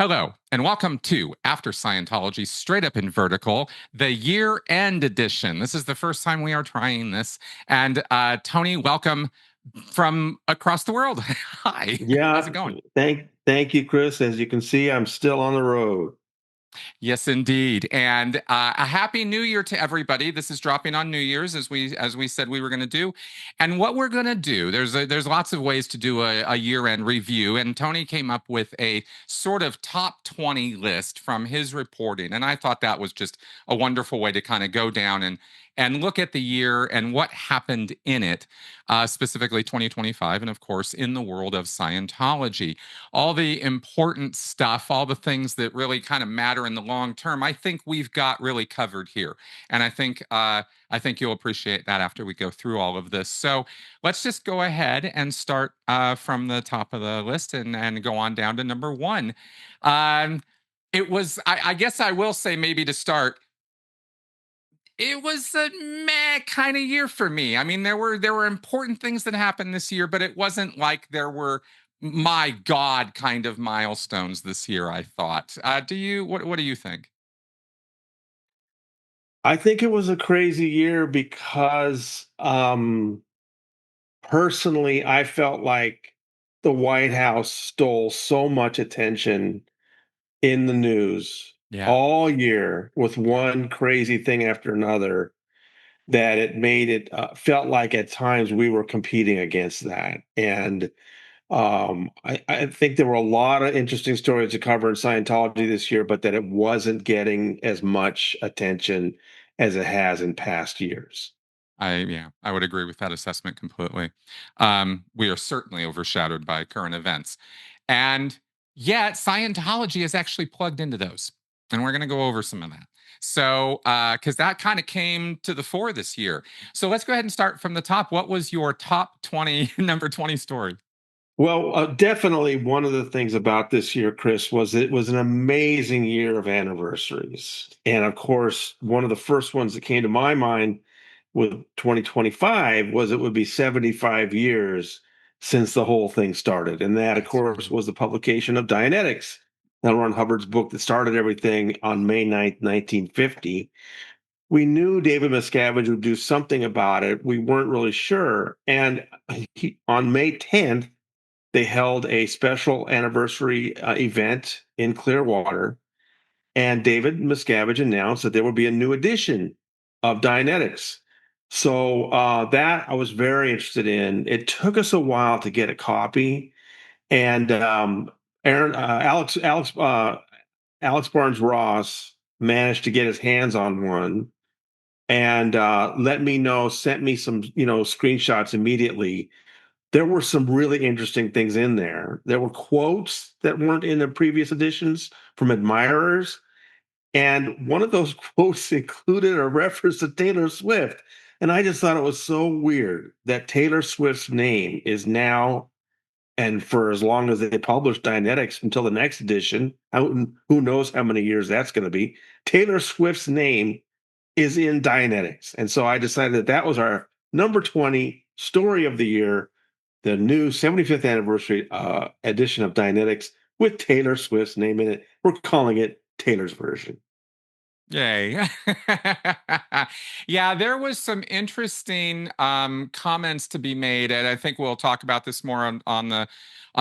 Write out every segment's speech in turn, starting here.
Hello, and welcome to After Scientology Straight Up and Vertical, the year end edition. This is the first time we are trying this. And Tony, welcome from across the world. Hi, how's it Yeah, going? thank you, Chris. As you can see, I'm still on the road. Yes, indeed, and a happy New Year to everybody. This is dropping on New Year's, as we said we were going to do. And what we're going to do, there's lots of ways to do a year end review. And Tony came up with a sort of top 20 list from his reporting, and I thought that was just a wonderful way to kind of go down and look at the year and what happened in it, specifically 2025, and of course in the world of Scientology, all the important stuff, all the things that really kind of matter in the long term. I think we've got really covered here, and I think you'll appreciate that after we go through all of this. So let's just go ahead and start from the top of the list and go on down to number one. Um, it was, I guess, I will say maybe to start, it was a meh kind of year for me. I mean, there were important things that happened this year, but it wasn't like there were my God kind of milestones this year, I thought. Do you what do you think? I think it was a crazy year because personally, I felt like the White House stole so much attention in the news Yeah. all year with one crazy thing after another that it made it felt like at times we were competing against that. And I think there were a lot of interesting stories to cover in Scientology this year, but that it wasn't getting as much attention as it has in past years. I would agree with that assessment completely. We are certainly overshadowed by current events. And yet Scientology is actually plugged into those. And we're going to go over some of that. So, because that kind of came to the fore this year. So let's go ahead and start from the top. What was your top 20, number 20 story? Well, definitely one of the things about this year, Chris, was it was an amazing year of anniversaries. And of course, one of the first ones that came to my mind with 2025 was it would be 75 years since the whole thing started. And that, of That's course, right. was the publication of Dianetics, L. Ron Hubbard's book that started everything on May 9th, 1950. We knew David Miscavige would do something about it. We weren't really sure. And on May 10th, they held a special anniversary event in Clearwater, and David Miscavige announced that there would be a new edition of Dianetics. So that I was very interested in. It took us a while to get a copy, and Aaron, Alex Barnes Ross managed to get his hands on one and let me know, sent me some, screenshots immediately. There were some really interesting things in there. There were quotes that weren't in the previous editions from admirers. And one of those quotes included a reference to Taylor Swift. And I just thought it was so weird that Taylor Swift's name is now, and for as long as they publish Dianetics until the next edition, who knows how many years that's going to be, Taylor Swift's name is in Dianetics. And so I decided that that was our number 20 story of the year, the new 75th anniversary edition of Dianetics with Taylor Swift's name in it. We're calling it Taylor's version. Yay. Yeah, there was some interesting comments to be made, and I think we'll talk about this more on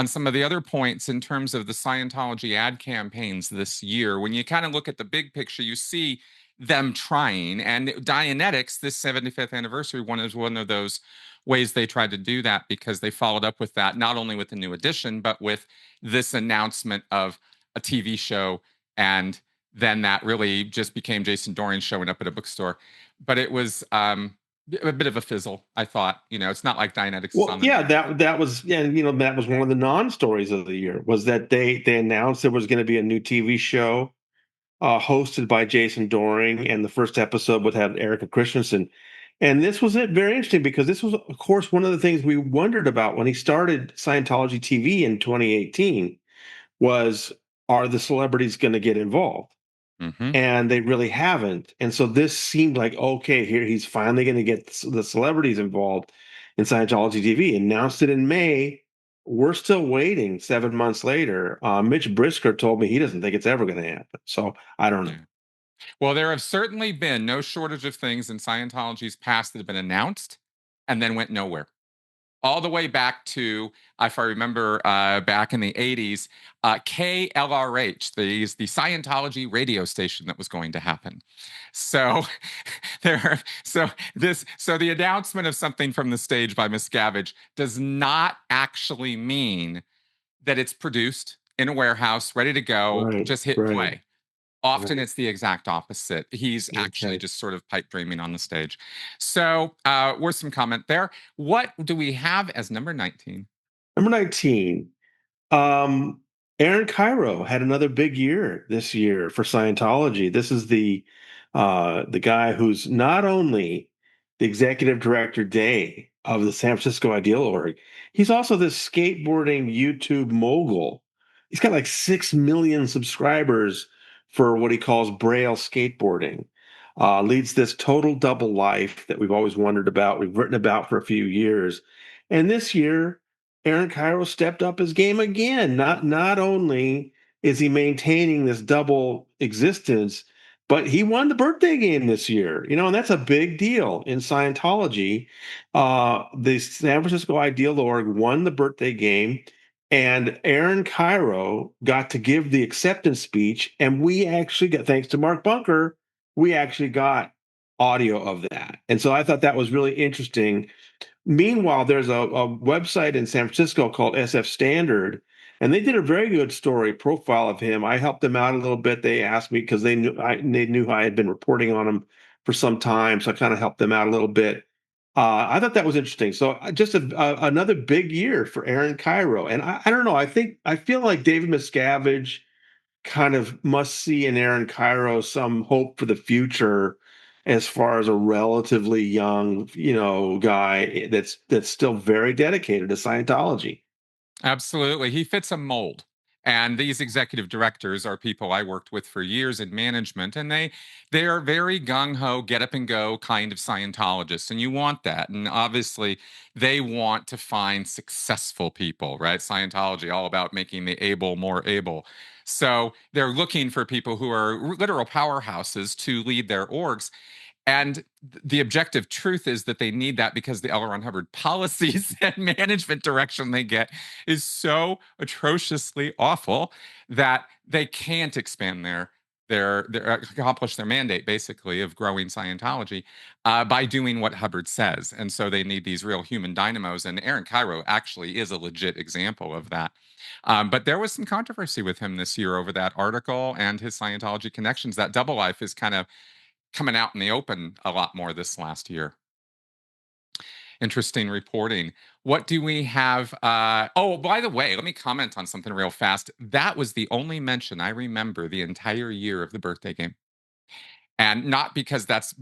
some of the other points in terms of the Scientology ad campaigns this year. When you kind of look at the big picture, you see them trying, and Dianetics, this 75th anniversary one, is one of those ways they tried to do that, because they followed up with that not only with the new edition, but with this announcement of a TV show, and then that really just became Jason Dorian showing up at a bookstore. But it was a bit of a fizzle, I thought. It's not like Dianetics is Well, on the yeah, map. that was, yeah, that was one of the non-stories of the year, was that they announced there was going to be a new TV show hosted by Jason Doring, and the first episode would have Erica Christensen. And this was it very interesting because this was, of course, one of the things we wondered about when he started Scientology TV in 2018 was, are the celebrities going to get involved? Hmm. And they really haven't. And so this seemed like, okay, here he's finally going to get the celebrities involved in Scientology TV. Announced it in May. we're still waiting 7 months later. Mitch Brisker told me he doesn't think it's ever going to happen. So I don't know. Yeah. Well, there have certainly been no shortage of things in Scientology's past that have been announced and then went nowhere. All the way back to, if I remember, back in the 80s, KLRH, the Scientology radio station that was going to happen. So so the announcement of something from the stage by Miscavige does not actually mean that it's produced in a warehouse, ready to go, Right, just hit right, play. Often right. it's the exact opposite. He's actually Okay. just sort of pipe dreaming on the stage. So, worth some comment there. What do we have as number 19? Number 19. Um, Aaron Cairo had another big year this year for Scientology. This is the guy who's not only the executive director day of the San Francisco Ideal Org, he's also this skateboarding YouTube mogul. He's got like 6 million subscribers for what he calls Braille skateboarding. Leads this total double life that we've always wondered about. We've written about for a few years. And this year, Aaron Cairo stepped up his game again. Not only is he maintaining this double existence, but he won the birthday game this year. And that's a big deal in Scientology. The San Francisco Ideal Org won the birthday game, and Aaron Cairo got to give the acceptance speech, and we actually got, thanks to Mark Bunker, we actually got audio of that. And so I thought that was really interesting. Meanwhile, there's a website in San Francisco called SF Standard, and they did a very good story profile of him. I helped them out a little bit. They asked me because they knew I had been reporting on him for some time, so I kind of helped them out a little bit. I thought that was interesting. So just another big year for Aaron Cairo, and I don't know. I feel like David Miscavige kind of must see in Aaron Cairo some hope for the future as far as a relatively young, guy that's still very dedicated to Scientology. Absolutely. He fits a mold. And these executive directors are people I worked with for years in management, and they are very gung ho, get up and go kind of Scientologists, and you want that. And obviously, they want to find successful people, right? Scientology all about making the able more able. So they're looking for people who are literal powerhouses to lead their orgs. And the objective truth is that they need that because the L. Ron Hubbard policies and management direction they get is so atrociously awful that they can't expand their accomplish their mandate basically of growing Scientology by doing what Hubbard says. And so they need these real human dynamos. And Aaron Cairo actually is a legit example of that. But there was some controversy with him this year over that article and his Scientology connections. That double life is kind of coming out in the open a lot more this last year. Interesting reporting. What do we have? Oh, by the way, let me comment on something real fast. That was the only mention I remember the entire year of the birthday game. And not because that's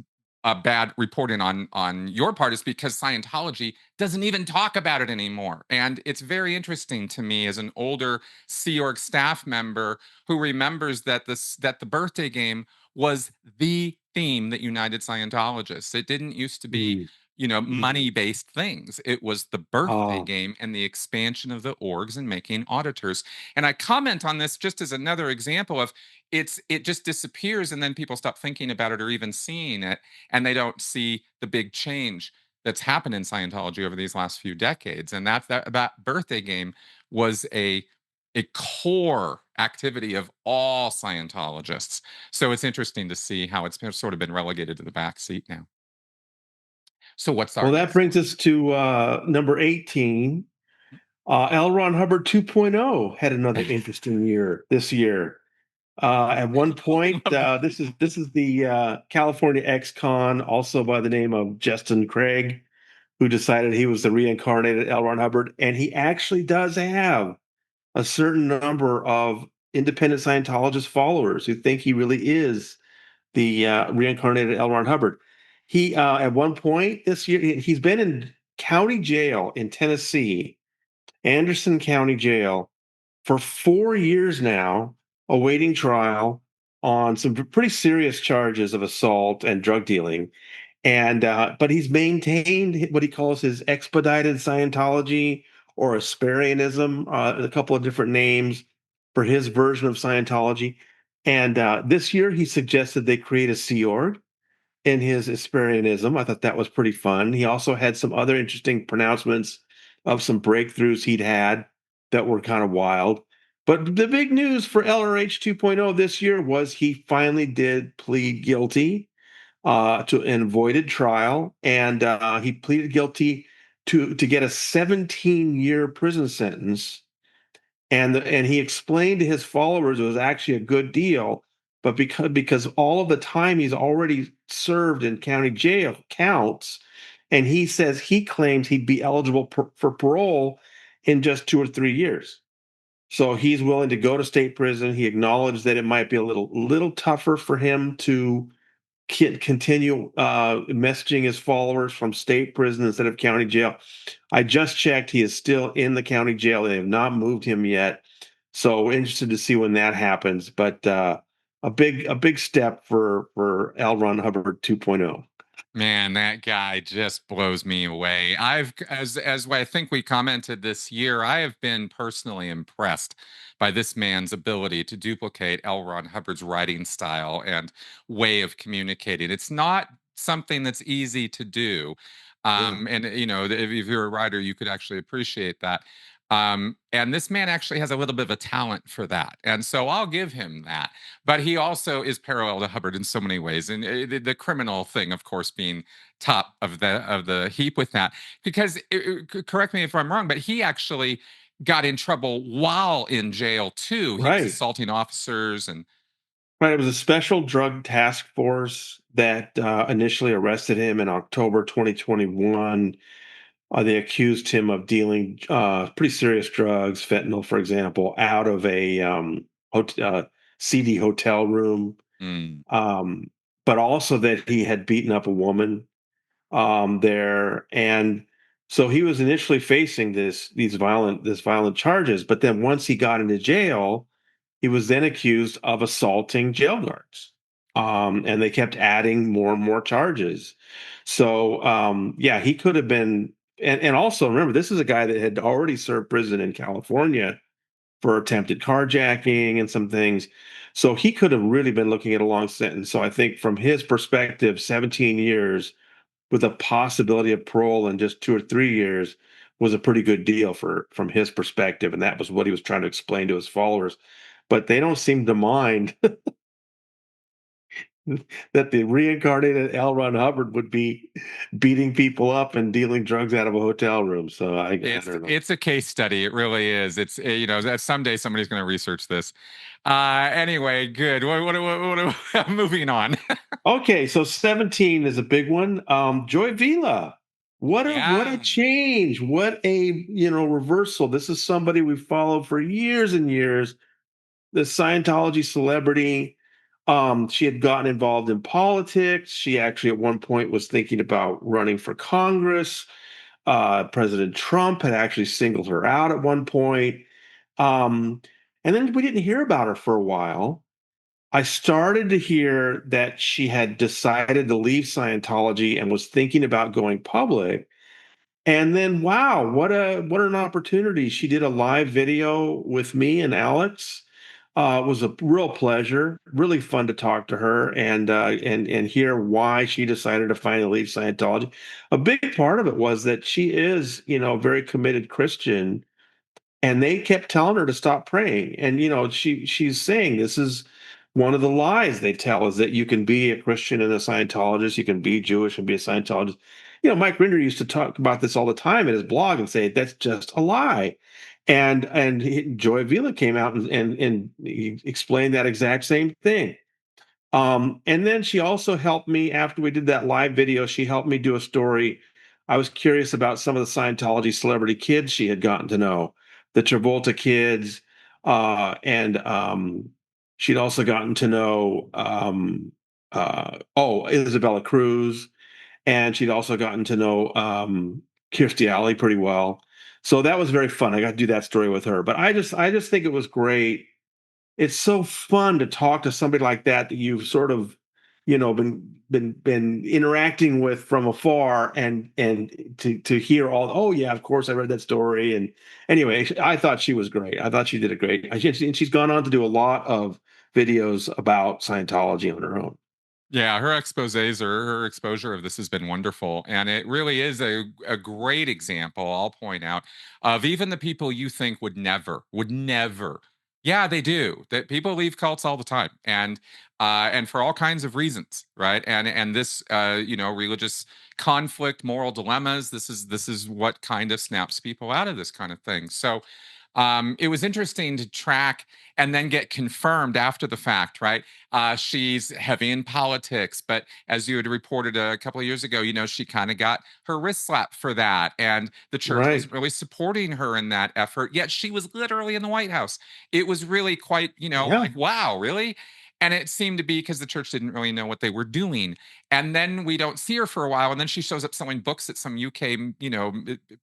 a bad reporting on your part, is because Scientology doesn't even talk about it anymore. And it's very interesting to me as an older Sea Org staff member who remembers that the birthday game was the theme that united Scientologists. It didn't used to be, Mm. money-based things. It was the birthday Oh, game and the expansion of the orgs and making auditors. And I comment on this just as another example of it just disappears, and then people stop thinking about it or even seeing it, and they don't see the big change that's happened in Scientology over these last few decades. And that birthday game was a core activity of all Scientologists. So it's interesting to see how it's sort of been relegated to the back seat now. So what's our well, that next brings one? us to number 18. L. Ron Hubbard 2.0 had another interesting year this year. At one point, Love that. this is the California ex-con, also by the name of Justin Craig, who decided he was the reincarnated L. Ron Hubbard, and he actually does have a certain number of independent Scientologist followers who think he really is the reincarnated L. Ron Hubbard. He at one point this year he's been in county jail in Tennessee, Anderson County Jail, for 4 years now, awaiting trial on some pretty serious charges of assault and drug dealing. And but he's maintained what he calls his expedited Scientology or Asperianism, a couple of different names for his version of Scientology. And this year he suggested they create a Sea Org in his Asperianism. I thought that was pretty fun. He also had some other interesting pronouncements of some breakthroughs he'd had that were kind of wild. But the big news for LRH 2.0 this year was he finally did plead guilty to an avoided trial, and he pleaded guilty to get a 17-year prison sentence. And he explained to his followers it was actually a good deal, but because all of the time he's already served in county jail counts, and he says he claims he'd be eligible for parole in just 2 or 3 years. So he's willing to go to state prison. He acknowledged that it might be a little tougher for him to continue messaging his followers from state prison instead of county jail. I just checked; he is still in the county jail. They have not moved him yet. So interested to see when that happens. But a big step for L. Ron Hubbard 2.0. Man, that guy just blows me away. As I think we commented this year, I have been personally impressed by this man's ability to duplicate L. Ron Hubbard's writing style and way of communicating. It's not something that's easy to do. Yeah. And if you're a writer, you could actually appreciate that. And this man actually has a little bit of a talent for that. And so I'll give him that. But he also is parallel to Hubbard in so many ways. And the criminal thing, of course, being top of the heap with that. Because correct me if I'm wrong, but he actually got in trouble while in jail too. He was Right. assaulting officers and Right. It was a special drug task force that initially arrested him in October 2021. They accused him of dealing pretty serious drugs, fentanyl, for example, out of a seedy hotel room, mm, um, but also that he had beaten up a woman there, and so he was initially facing this violent charges. But then once he got into jail, he was then accused of assaulting jail guards. And they kept adding more and more charges. So, yeah, he could have been. And also remember, this is a guy that had already served prison in California for attempted carjacking and some things. So he could have really been looking at a long sentence. So I think from his perspective, 17 years with a possibility of parole in just 2 or 3 years was a pretty good deal from his perspective, and that was what he was trying to explain to his followers. But they don't seem to mind that the reincarnated L. Ron Hubbard would be beating people up and dealing drugs out of a hotel room. So I don't know. it's a case study. It really is. It's that someday somebody's going to research this. Anyway, good. Moving on. Okay, so 17 is a big one. Joy Vila. What a Yeah. change. What a reversal. This is somebody we've followed for years and years, the Scientology celebrity. She had gotten involved in politics. She actually at one point was thinking about running for Congress. President Trump had actually singled her out at one point. Um, and then we didn't hear about her for a while. I started to hear that she had decided to leave Scientology and was thinking about going public. And then, wow, what an opportunity! She did a live video with me and Alex. It was a real pleasure, really fun to talk to her and hear why she decided to finally leave Scientology. A big part of it was that she is, a very committed Christian, and they kept telling her to stop praying. And she's saying this is one of the lies they tell is that you can be a Christian and a Scientologist, you can be Jewish and be a Scientologist. Mike Rinder used to talk about this all the time in his blog and say that's just a lie. And Joy Vila came out and he explained that exact same thing. And then she also helped me after we did that live video. She helped me do a story. I was curious about some of the Scientology celebrity kids she had gotten to know, the Travolta kids, and she'd also gotten to know Isabella Cruz, and she'd also gotten to know Kirstie Alley pretty well. So that was very fun. I got to do that story with her. But I just think it was great. It's so fun to talk to somebody like that you've sort of, been interacting with from afar, and to hear all, oh yeah, of course I read that story. And anyway, I thought she was great. I thought she did a great. And she's gone on to do a lot of videos about Scientology on her own. Yeah, her exposés or her exposure of this has been wonderful. And it really is a great example, I'll point out, of even the people you think would never. Yeah, they do. That people leave cults all the time. And for all kinds of reasons, right? And this religious conflict, moral dilemmas, this is what kind of snaps people out of this kind of thing. So it was interesting to track and then get confirmed after the fact, right? She's heavy in politics, but as you had reported a couple of years ago, she kind of got her wrist slapped for that. And the church Right. wasn't really supporting her in that effort, yet she was literally in the White House. It was really quite, Yeah. like, wow, really? And it seemed to be because the church didn't really know what they were doing. And then we don't see her for a while. And then she shows up selling books at some UK,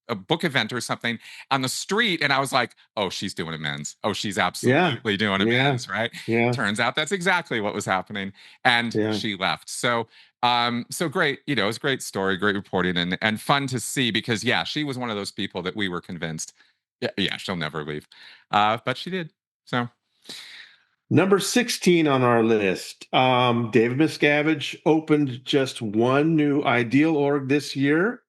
a book event or something on the street. And I was like, oh, she's doing amends. Oh, she's Yeah. absolutely doing Yeah. amends, right? Yeah. Turns out that's exactly what was happening. And Yeah. she left. So great, it was a great story, great reporting, and fun to see because yeah, she was one of those people that we were convinced, yeah, she'll never leave. But she did. So Number 16 on our list. David Miscavige opened just one new Ideal org this year.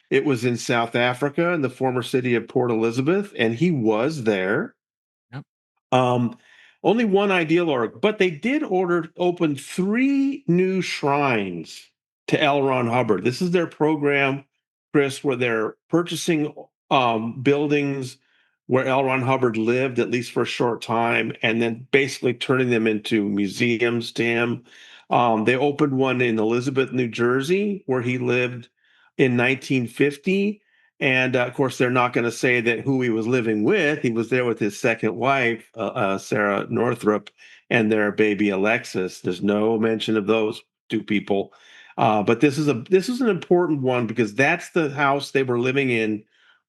It was in South Africa in the former city of Port Elizabeth, and he was there. yep. Um, Only one Ideal org, but they did open three new shrines to L. Ron Hubbard. This is their program, Chris, where they're purchasing buildings where L. Ron Hubbard lived, at least for a short time, and then basically turning them into museums to him. They opened one in Elizabeth, New Jersey, where he lived in 1950. And of course, they're not going to say that who he was living with. He was there with his second wife, Sarah Northrup, and their baby Alexis. There's no mention of those two people. But this is an important one because that's the house they were living in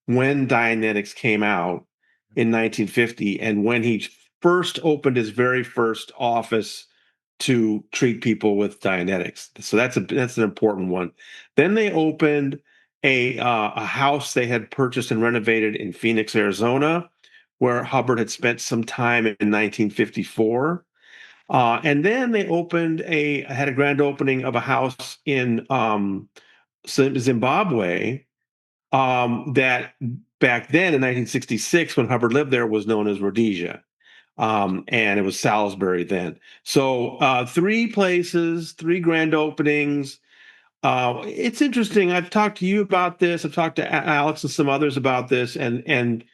when Dianetics came out in 1950, and when he first opened his very first office to treat people with Dianetics. So that's an important one. Then they opened a house they had purchased and renovated in Phoenix, Arizona, where Hubbard had spent some time in 1954. And then they had a grand opening of a house in Zimbabwe, that back then in 1966, when Hubbard lived there, was known as Rhodesia. And it was Salisbury then. So three places, three grand openings. It's interesting. I've talked to you about this. I've talked to Alex and some others about this, and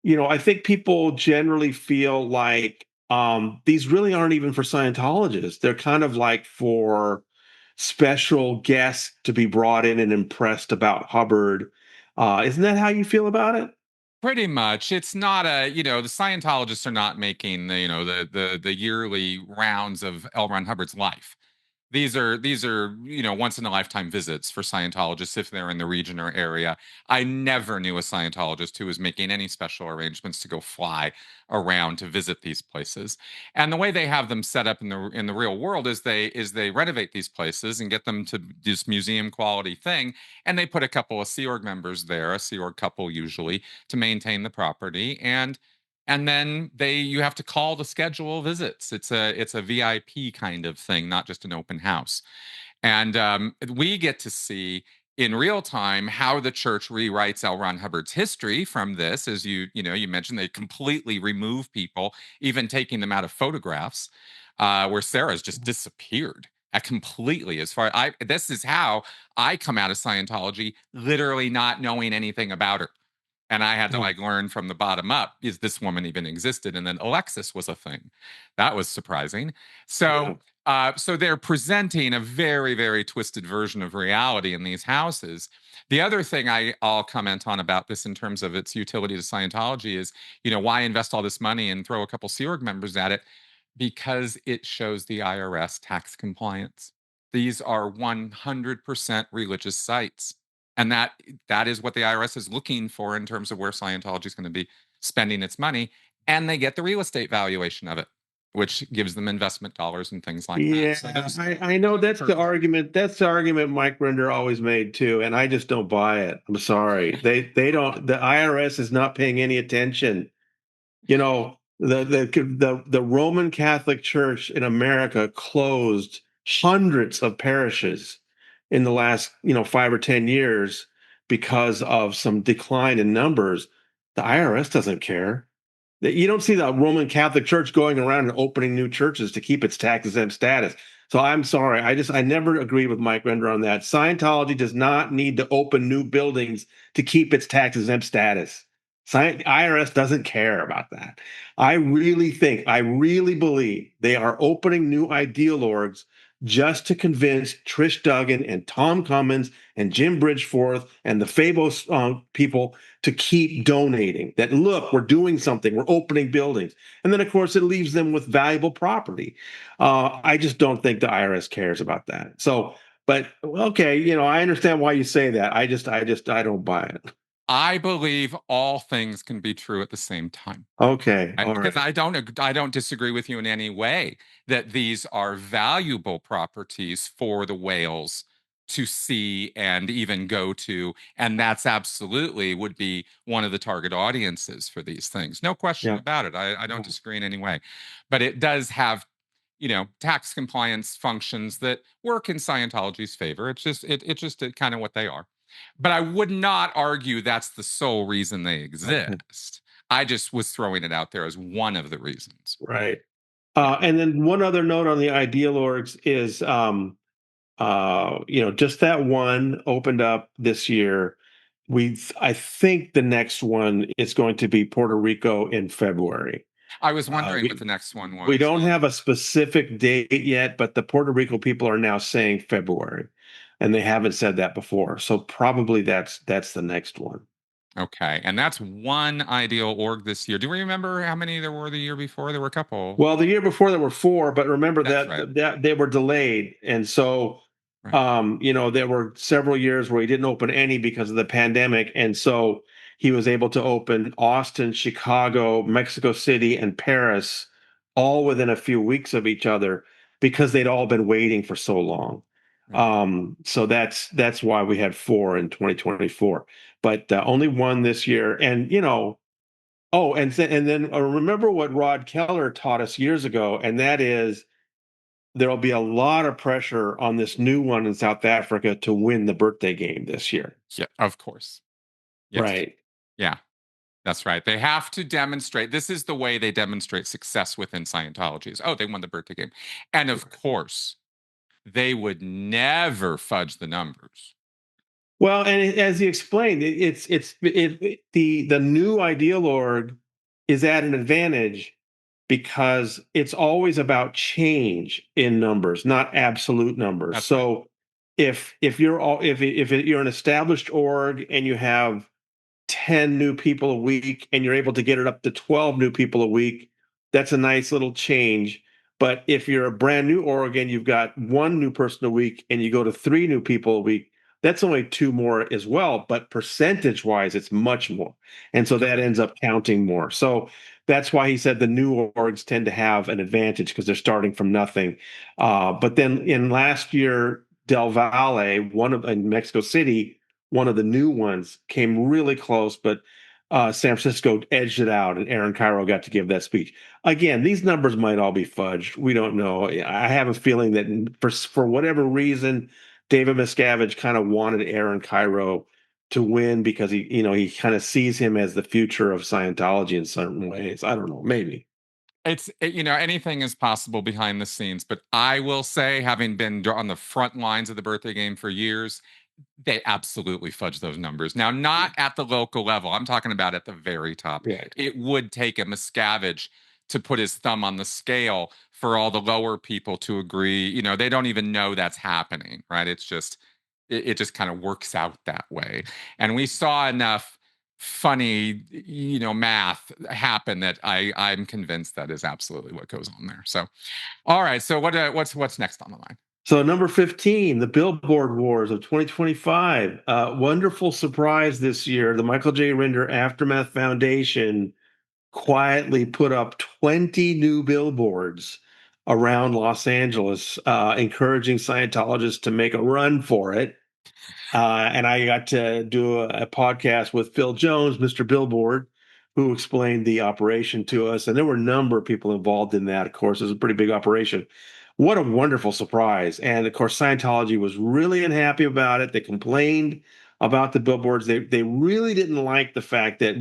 I think people generally feel like these really aren't even for Scientologists. They're kind of like for special guests to be brought in and impressed about Hubbard. Isn't that how you feel about it? Pretty much. It's not the Scientologists are not making the yearly rounds of L. Ron Hubbard's life. These are once in a lifetime visits for Scientologists if they're in the region or area. I never knew a Scientologist who was making any special arrangements to go fly around to visit these places. And the way they have them set up in the real world is they renovate these places and get them to this museum quality thing, and they put a couple of Sea Org members there, a Sea Org couple usually, to maintain the property. And then you have to call to schedule visits. It's a VIP kind of thing, not just an open house. And we get to see in real time how the church rewrites L. Ron Hubbard's history from this. As you mentioned, they completely remove people, even taking them out of photographs, where Sarah's just disappeared. Completely. As far this is how I come out of Scientology, literally not knowing anything about her, and I had to Yeah. like learn from the bottom up, is this woman even existed? And then Alexis was a thing. That was surprising. Yeah. So they're presenting a very, very twisted version of reality in these houses. The other thing I'll comment on about this in terms of its utility to Scientology is, why invest all this money and throw a couple Sea Org members at it? Because it shows the IRS tax compliance. These are 100% religious sites. And that is what the IRS is looking for in terms of where Scientology is going to be spending its money, and they get the real estate valuation of it. which gives them investment dollars and things like that. Yeah, So those I know that's the argument. That's the argument Mike Rinder always made too, and I just don't buy it. I'm sorry. They don't. The IRS is not paying any attention. You know, the Roman Catholic Church in America closed hundreds of parishes in the last, 5 or 10 years because of some decline in numbers. The IRS doesn't care. You don't see the Roman Catholic Church going around and opening new churches to keep its tax exempt status. So I'm sorry. I never agreed with Mike Render on that. Scientology does not need to open new buildings to keep its tax exempt status. IRS doesn't care about that. I really believe they are opening new ideal orgs just to convince Trish Duggan and Tom Cummins and Jim Bridgeforth and the Fabos people to keep donating. That, look, we're doing something, we're opening buildings. And then, of course, it leaves them with valuable property. I just don't think the IRS cares about that. So, but okay, I understand why you say that. I don't buy it. I believe all things can be true at the same time. Okay, all Because right. I don't disagree with you in any way that these are valuable properties for the whales to see and even go to, and that's absolutely would be one of the target audiences for these things. No question Yeah. about it. I don't disagree in any way, but it does have tax compliance functions that work in Scientology's favor. It's just kind of what they are. But I would not argue that's the sole reason they Okay. exist. I just was throwing it out there as one of the reasons. Right. Yeah. And then one other note on the ideal orgs is, just that one opened up this year. I think the next one is going to be Puerto Rico in February. I was Uh, wondering what we the next one we was. don't have a specific date yet, but the Puerto Rico people are now saying February, and they haven't said that before. So probably that's the next one. Okay. And that's one ideal org this year. Do we remember how many there were the year before? There were a couple. Well, the year before there were four, but remember That's right. that they were delayed, and so Right. there were several years where he didn't open any because of the pandemic, and so he was able to open Austin, Chicago, Mexico City, and Paris, all within a few weeks of each other because they'd all been waiting for so long. Right. So that's why we had four in 2024, but only one this year, and Oh, and then remember what Rod Keller taught us years ago, and that is there'll be a lot of pressure on this new one in South Africa to win the birthday game this year. Yeah, of course. Yes. Right. Yeah. That's right. They have to demonstrate. This is the way they demonstrate success within Scientology. Is, oh, they won the birthday game, and of course, they would never fudge the numbers. Well, and as he explained, the new ideal org is at an advantage because it's always about change in numbers, not absolute numbers. That's right. So if you're an established org and you have 10 new people a week and you're able to get it up to 12 new people a week, that's a nice little change. But if you're a brand new Oregon, you've got one new person a week and you go to three new people a week, that's only two more as well. But percentage wise, it's much more. And so that ends up counting more. So that's why he said the new orgs tend to have an advantage because they're starting from nothing. But then in last year, Del Valle, one of in Mexico City, one of the new ones came really close, but San Francisco edged it out, and Aaron Cairo got to give that speech. Again, these numbers might all be fudged. We don't know. I have a feeling that for whatever reason, David Miscavige kind of wanted Aaron Cairo to win because he kind of sees him as the future of Scientology in certain ways. I don't know, maybe. Anything is possible behind the scenes, but I will say, having been on the front lines of the birthday game for years, they absolutely fudge those numbers. Now, not at the local level. I'm talking about at the very top. Yeah. It would take a Miscavige to put his thumb on the scale for all the lower people to agree. They don't even know that's happening, right? It just kind of works out that way. And we saw enough funny, math happen that I'm convinced that is absolutely what goes on there. So, all right. So what's next on the line? So number 15, the Billboard Wars of 2025. Wonderful surprise this year. The Michael J. Rinder Aftermath Foundation quietly put up 20 new billboards around Los Angeles, encouraging Scientologists to make a run for it. And I got to do a podcast with Phil Jones, Mr. Billboard, who explained the operation to us. And there were a number of people involved in that. Of course, it was a pretty big operation. What a wonderful surprise. And of course, Scientology was really unhappy about it. They complained about the billboards. They really didn't like the fact that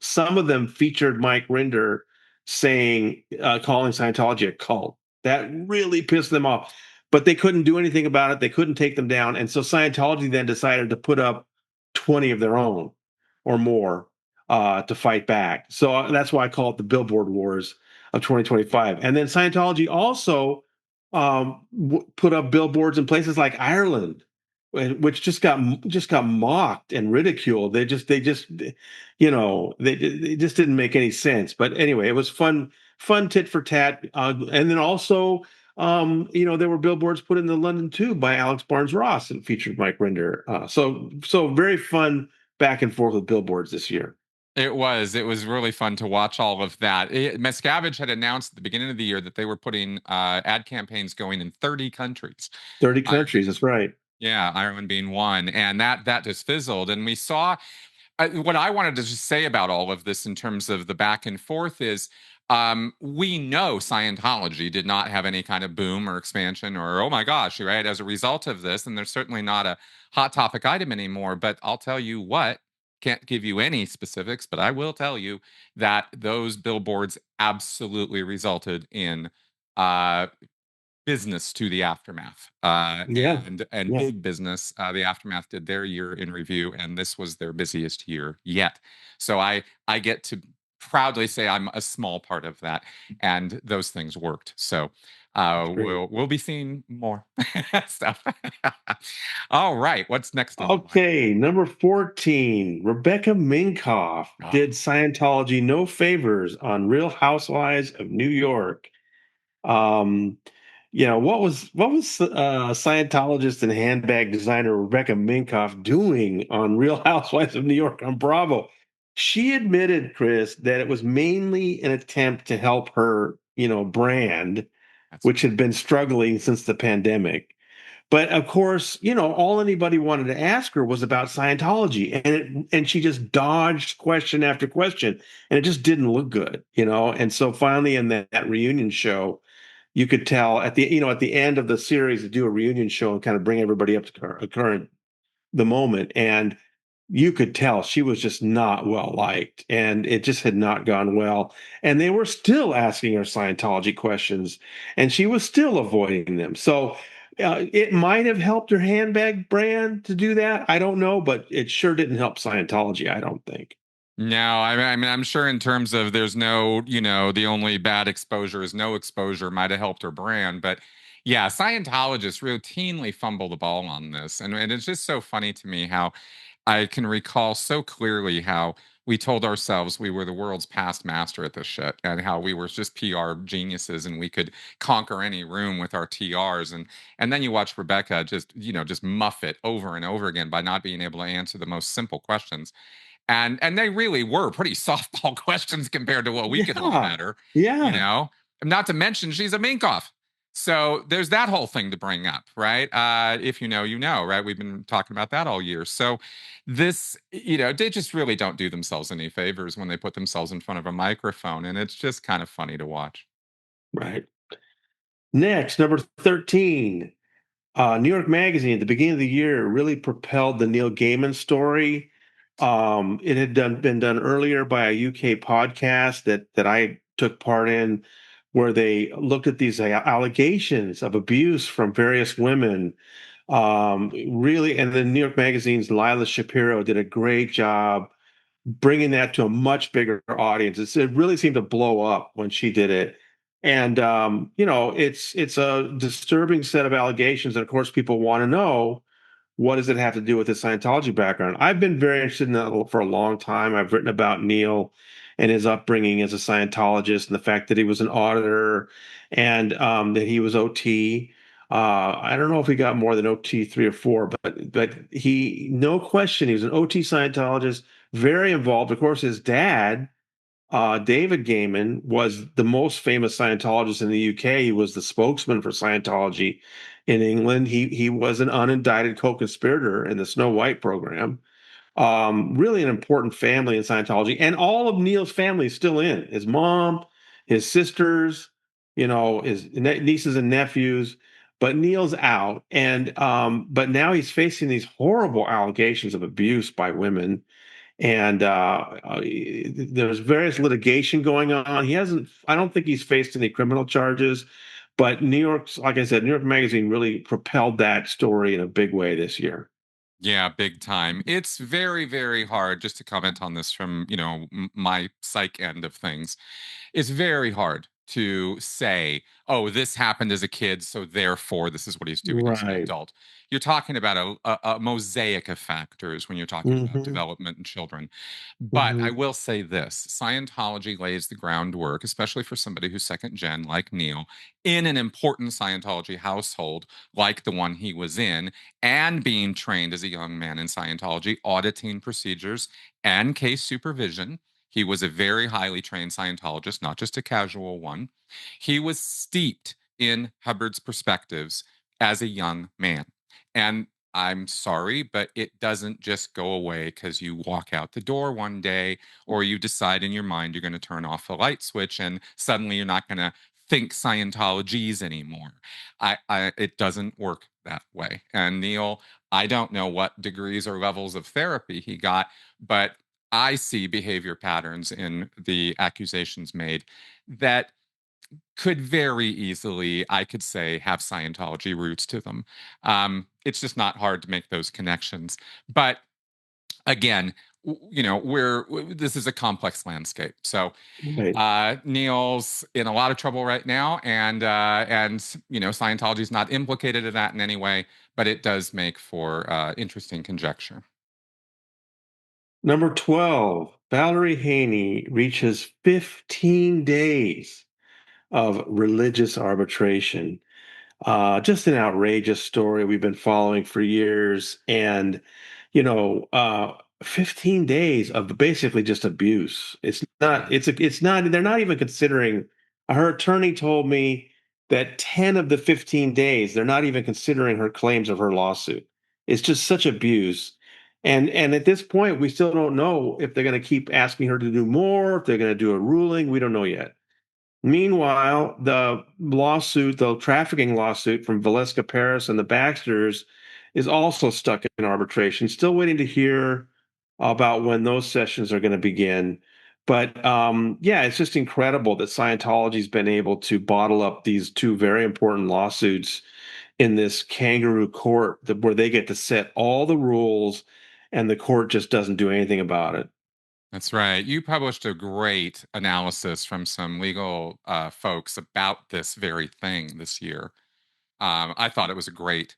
some of them featured Mike Rinder saying, calling Scientology a cult. That really pissed them off, but they couldn't do anything about it. They couldn't take them down. And so Scientology then decided to put up 20 of their own or more to fight back. So that's why I call it the Billboard Wars of 2025. And then Scientology also put up billboards in places like Ireland, which just got mocked and ridiculed. They just didn't make any sense. But anyway, it was fun tit for tat. And then also, there were billboards put in the London Tube by Alex Barnes Ross and featured Mike Rinder. So very fun back and forth with billboards this year. It was really fun to watch all of that. Miscavige had announced at the beginning of the year that they were putting ad campaigns going in 30 countries. 30 Uh, countries, that's right. yeah, Ireland being one, and that just fizzled. And we saw what I wanted to just say about all of this in terms of the back and forth is we know Scientology did not have any kind of boom or expansion or, oh my gosh, right, as a result of this. And there's certainly not a hot topic item anymore. But I'll tell you what, can't give you any specifics, but I will tell you that those billboards absolutely resulted in uh, business to the aftermath Yeah, and yeah. big business. The aftermath did their year in review, and this was their busiest year yet. So I get to proudly say I'm a small part of that, and those things worked. So That's great. we'll be seeing more stuff. All right, what's next on the line? Okay, number 14, Rebecca Minkoff Oh, did Scientology no favors on Real Housewives of New York. Um, what was Scientologist and handbag designer Rebecca Minkoff doing on Real Housewives of New York on Bravo? She admitted, Chris, that it was mainly an attempt to help her, brand, that's which had been struggling since the pandemic. But of course, all anybody wanted to ask her was about Scientology, and she just dodged question after question, and it just didn't look good. And so finally, in that reunion show, you could tell at the end of the series to do a reunion show and kind of bring everybody up to current the moment, and you could tell she was just not well liked, and it just had not gone well. And they were still asking her Scientology questions, and she was still avoiding them. So it might have helped her handbag brand to do that. I don't know, but it sure didn't help Scientology, I don't think. No, I mean, I'm sure in terms of there's no, the only bad exposure is no exposure might have helped her brand. But yeah, Scientologists routinely fumble the ball on this. And it's just so funny to me how I can recall so clearly how we told ourselves we were the world's past master at this shit and how we were just PR geniuses and we could conquer any room with our TRs. And then you watch Rebecca just muff it over and over again by not being able to answer the most simple questions, and they really were pretty softball questions compared to what we could lob Yeah, at her, you yeah, know. Not to mention she's a Minkoff. So there's that whole thing to bring up, right? If you know, you know, right? We've been talking about that all year. So this, they just really don't do themselves any favors when they put themselves in front of a microphone, and it's just kind of funny to watch. right. Next, number 13. New York Magazine at the beginning of the year really propelled the Neil Gaiman story. It had been done earlier by a UK podcast that I took part in, where they looked at these allegations of abuse from various women. Really, and the New York Magazine's Lila Shapiro did a great job bringing that to a much bigger audience. It really seemed to blow up when she did it. And it's a disturbing set of allegations, and of course, people want to know, what does it have to do with his Scientology background? I've been very interested in that for a long time. I've written about Neil and his upbringing as a Scientologist, and the fact that he was an auditor, and that he was OT. I don't know if he got more than OT 3 or 4, but he, no question, he was an OT Scientologist, very involved. Of course, his dad, David Gaiman was the most famous Scientologist in the UK. He was the spokesman for Scientology in England. He was an unindicted co-conspirator in the Snow White program. Really an important family in Scientology, and all of Neil's family is still in. His mom, his sisters, his nieces and nephews. But Neil's out, and but now he's facing these horrible allegations of abuse by women, and there's various litigation going on. He hasn't. I don't think he's faced any criminal charges, but New York's, like I said, New York Magazine really propelled that story in a big way this year. Yeah, big time. It's very, very hard just to comment on this from, my psych end of things. It's very hard to say, oh, this happened as a kid, so therefore this is what he's doing as an Right. adult. You're talking about a mosaic of factors when you're talking about Hmm. development in children. But I Hmm. will say this: Scientology lays the groundwork, especially for somebody who's second gen like Neil, in an important Scientology household like the one he was in, and being trained as a young man in Scientology, auditing procedures and case supervision. He was a very highly trained Scientologist, not just a casual one. He was steeped in Hubbard's perspectives as a young man. And I'm sorry, but it doesn't just go away because you walk out the door one day or you decide in your mind you're going to turn off a light switch and suddenly you're not going to think Scientologies anymore. It doesn't work that way. And Neil, I don't know what degrees or levels of therapy he got, but I see behavior patterns in the accusations made that could very easily, I could say, have Scientology roots to them. It's just not hard to make those connections. But again, this is a complex landscape. So Right. Neil's in a lot of trouble right now, and Scientology is not implicated in that in any way, but it does make for interesting conjecture. Number 12, Valerie Haney reaches 15 days of religious arbitration. Just an outrageous story we've been following for years. And, you know, uh, 15 days of basically just abuse. It's not, they're not even considering, her attorney told me that 10 of the 15 days, they're not even considering her claims of her lawsuit. It's just such abuse. And at this point, we still don't know if they're going to keep asking her to do more, if they're going to do a ruling. We don't know yet. Meanwhile, the trafficking lawsuit from Valeska Paris and the Baxters is also stuck in arbitration, still waiting to hear about when those sessions are going to begin. But yeah, it's just incredible that Scientology's been able to bottle up these two very important lawsuits in this kangaroo court where they get to set all the rules and the court just doesn't do anything about it. That's right. You published a great analysis from some legal folks about this very thing this year. I thought it was a great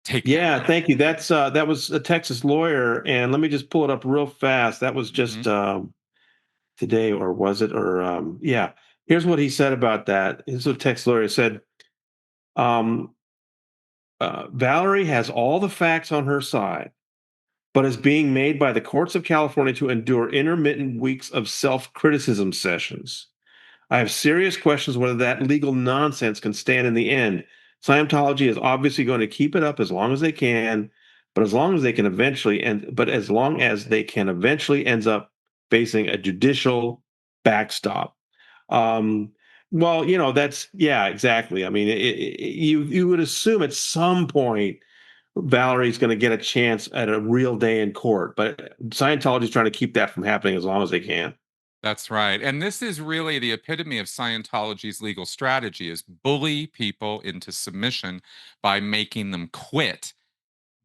takedown. Yeah, thank you. That was a Texas lawyer, and let me just pull it up real fast. That was Hmm. just today, or was it? Or yeah. Here's what he said about that. Here's what Texas lawyer said. Um, Valerie has all the facts on her side, but is being made by the courts of California to endure intermittent weeks of self-criticism sessions. I have serious questions whether that legal nonsense can stand in the end. Scientology is obviously going to keep it up as long as they can, but as long as they can eventually as long as they can eventually ends up facing a judicial backstop. Um, well, that's yeah, exactly. I mean, you would assume at some point Valerie's going to get a chance at a real day in court, but Scientology is trying to keep that from happening as long as they can. That's right. And this is really the epitome of Scientology's legal strategy is bully people into submission by making them quit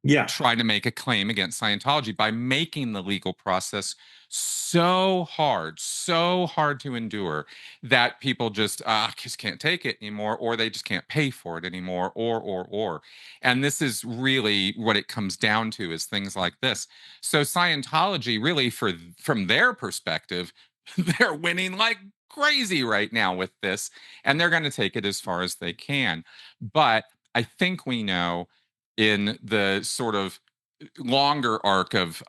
Yeah. trying to make a claim against Scientology by making the legal process so hard to endure that people just can't take it anymore, or they just can't pay for it anymore, or. And this is really what it comes down to is things like this. So Scientology really, from their perspective, they're winning like crazy right now with this, and they're going to take it as far as they can. But I think we know in the sort of longer arc of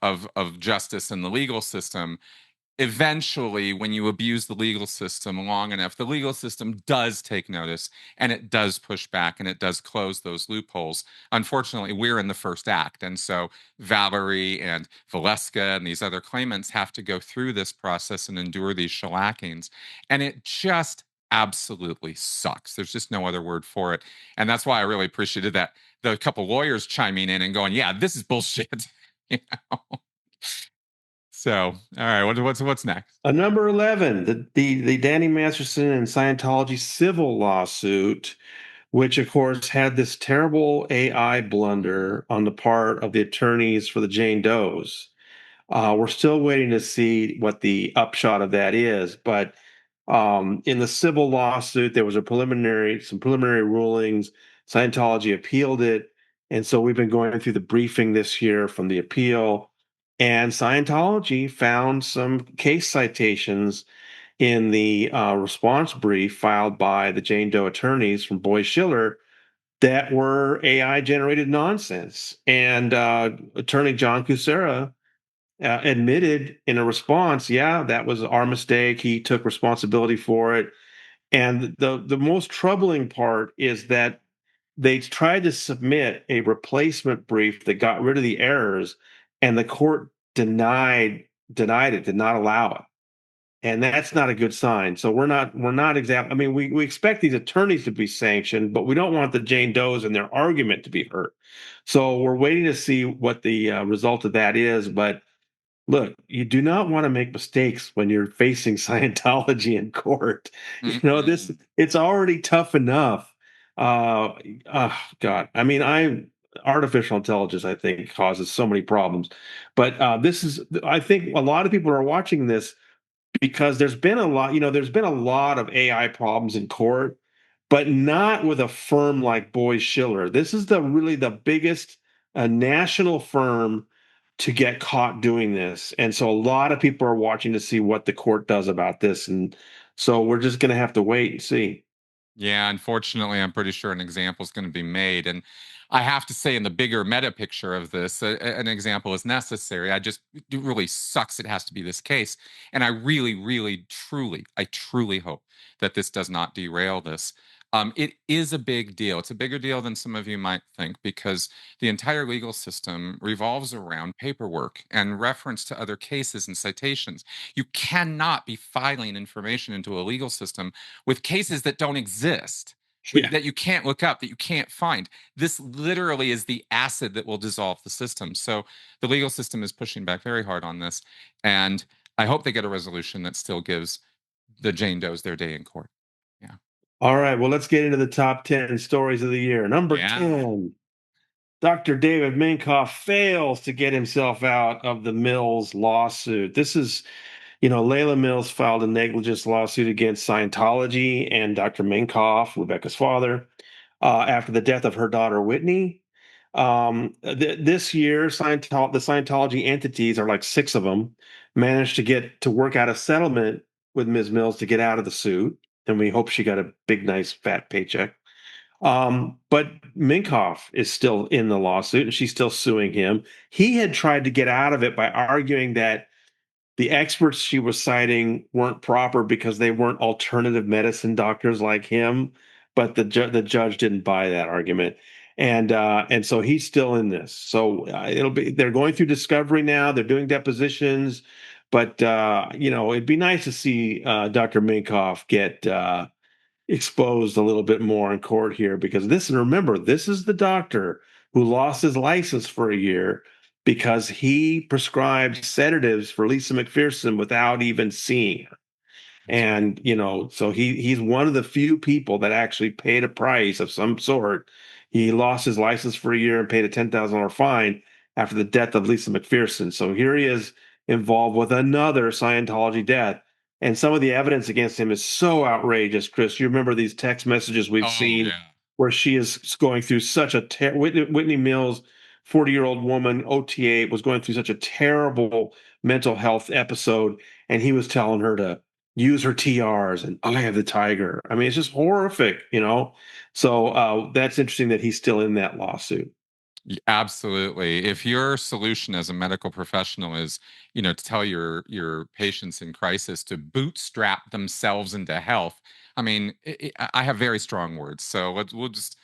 justice in the legal system, eventually, when you abuse the legal system long enough, the legal system does take notice and it does push back and it does close those loopholes. Unfortunately, we're in the first act. And so Valerie and Valeska and these other claimants have to go through this process and endure these shellackings. And it just absolutely sucks. There's just no other word for it. And that's why I really appreciated that the couple lawyers chiming in and going, yeah, this is bullshit. You know? So, all right, what's next? Number 11, the Danny Masterson and Scientology civil lawsuit, which of course had this terrible AI blunder on the part of the attorneys for the Jane Does. We're still waiting to see what the upshot of that is, but in the civil lawsuit, there was some preliminary rulings. Scientology appealed it, and so we've been going through the briefing this year from the appeal. And Scientology found some case citations in the response brief filed by the Jane Doe attorneys from Boy Schiller that were AI generated nonsense. And attorney John Kucera admitted in a response, yeah, that was our mistake. He took responsibility for it. And the most troubling part is that they tried to submit a replacement brief that got rid of the errors, and the court denied it, did not allow it. And that's not a good sign. So we're not exactly. I mean, we expect these attorneys to be sanctioned, but we don't want the Jane Does and their argument to be hurt. So we're waiting to see what the result of that is. But look, you do not want to make mistakes when you're facing Scientology in court. Mm-mm. It's already tough enough. Uh, God, I mean, artificial intelligence, I think, causes so many problems. But I think a lot of people are watching this because there's been a lot of AI problems in court, but not with a firm like Boy Schiller. This is really the biggest national firm to get caught doing this. And so a lot of people are watching to see what the court does about this. And so we're just going to have to wait and see. Yeah, unfortunately, I'm pretty sure an example is going to be made. And I have to say, in the bigger meta picture of this, an example is necessary. It really sucks it has to be this case. And I really, really, truly, I truly hope that this does not derail this. It is a big deal. It's a bigger deal than some of you might think because the entire legal system revolves around paperwork and reference to other cases and citations. You cannot be filing information into a legal system with cases that don't exist, Yeah. that you can't look up, that you can't find. This literally is the acid that will dissolve the system. So the legal system is pushing back very hard on this. And I hope they get a resolution that still gives the Jane Does their day in court. Yeah. All right. Well, let's get into the top 10 stories of the year. Number Yeah. 10. Dr. David Minkoff fails to get himself out of the Mills lawsuit. This is Layla Mills filed a negligence lawsuit against Scientology and Dr. Minkoff, Rebecca's father, after the death of her daughter Whitney. This year, the Scientology entities are like six of them managed to get to work out a settlement with Ms. Mills to get out of the suit, and we hope she got a big, nice, fat paycheck. But Minkoff is still in the lawsuit, and she's still suing him. He had tried to get out of it by arguing that the experts she was citing weren't proper because they weren't alternative medicine doctors like him, but the judge didn't buy that argument, and so he's still in this. So they're going through discovery now. They're doing depositions, but it'd be nice to see Dr. Minkoff get exposed a little bit more in court here because remember, this is the doctor who lost his license for a year because he prescribed sedatives for Lisa McPherson without even seeing her. That's right. And so he's one of the few people that actually paid a price of some sort. He lost his license for a year and paid a $10,000 fine after the death of Lisa McPherson. So here he is involved with another Scientology death. And some of the evidence against him is so outrageous, Chris. You remember these text messages we've Oh, seen yeah. where she is going through such a Whitney Mills, 40-year-old woman, OTA, was going through such a terrible mental health episode, and he was telling her to use her TRs and Eye of the Tiger. I mean, it's just horrific. So that's interesting that he's still in that lawsuit. Absolutely. If your solution as a medical professional is, to tell your patients in crisis to bootstrap themselves into health, I mean, I have very strong words. So we'll just,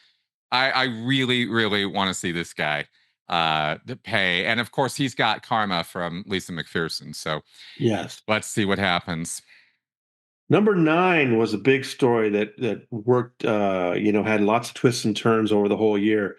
I really, really want to see this guy to pay. And of course, he's got karma from Lisa McPherson. So Yes. let's see what happens. Number nine was a big story that worked, had lots of twists and turns over the whole year,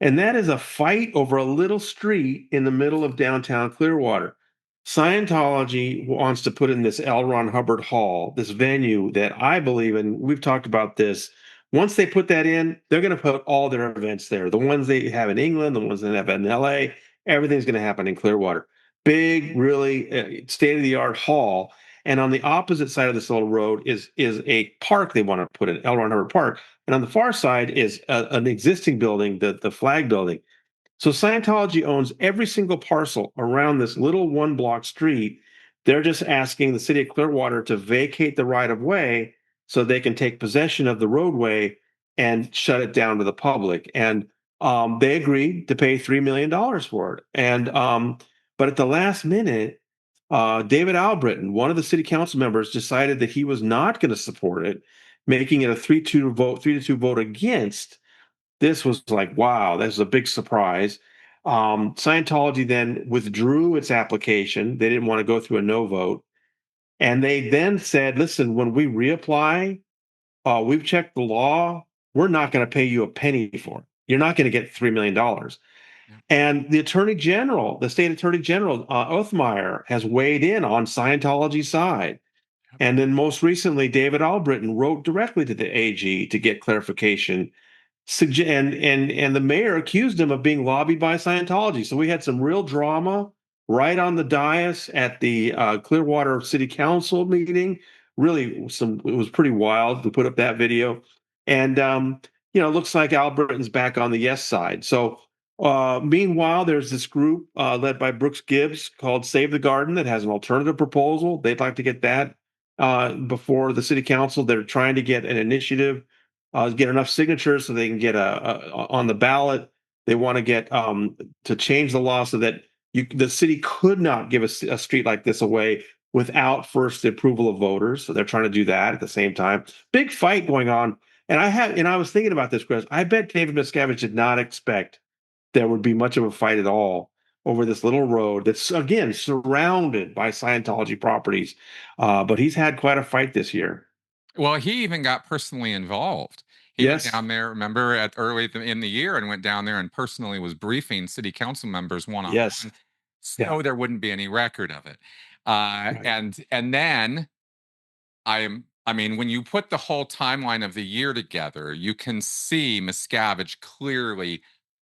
and that is a fight over a little street in the middle of downtown Clearwater. Scientology wants to put in this L. Ron Hubbard Hall, this venue that I believe in. We've talked about this. Once they put that in, they're going to put all their events there. The ones they have in England, the ones they have in LA, everything's going to happen in Clearwater. Big, really state of the art hall, and on the opposite side of this little road is a park they want to put in, L. Ron Hubbard Park. And on the far side is an existing building, the flag building. So Scientology owns every single parcel around this little one block street. They're just asking the city of Clearwater to vacate the right of way so they can take possession of the roadway and shut it down to the public. And they agreed to pay $3 million for it. And but at the last minute, David Albritton, one of the city council members, decided that he was not going to support it, making it a 3-2 vote against. This was like, wow, this is a big surprise. Scientology then withdrew its application. They didn't want to go through a no vote. And they then said, listen, when we reapply, we've checked the law. We're not going to pay you a penny for it. You're not going to get $3 million. Yeah. And the attorney general, the state attorney general, Othmeyer, has weighed in on Scientology's side. Yep. And then most recently, David Albritton wrote directly to the AG to get clarification, and the mayor accused him of being lobbied by Scientology. So we had some real drama right on the dais at the Clearwater City Council meeting. Really, it was pretty wild to put up that video, and it looks like Albertson's back on the yes side. So meanwhile, there's this group led by Brooks Gibbs called Save the Garden that has an alternative proposal. They'd like to get that before the city council. They're trying to get an initiative, get enough signatures so they can get on the ballot. They want to get to change the law so that the city could not give a street like this away without first the approval of voters. So they're trying to do that at the same time. Big fight going on. And I was thinking about this, Chris. I bet David Miscavige did not expect there would be much of a fight at all over this little road that's again surrounded by Scientology properties. But he's had quite a fight this year. Well, he even got personally involved. He went Yes. down there, remember, at early in the year, and went down there and personally was briefing city council members one on Yes. one, Yeah. so there wouldn't be any record of it. Right. And then I mean, when you put the whole timeline of the year together, you can see Miscavige clearly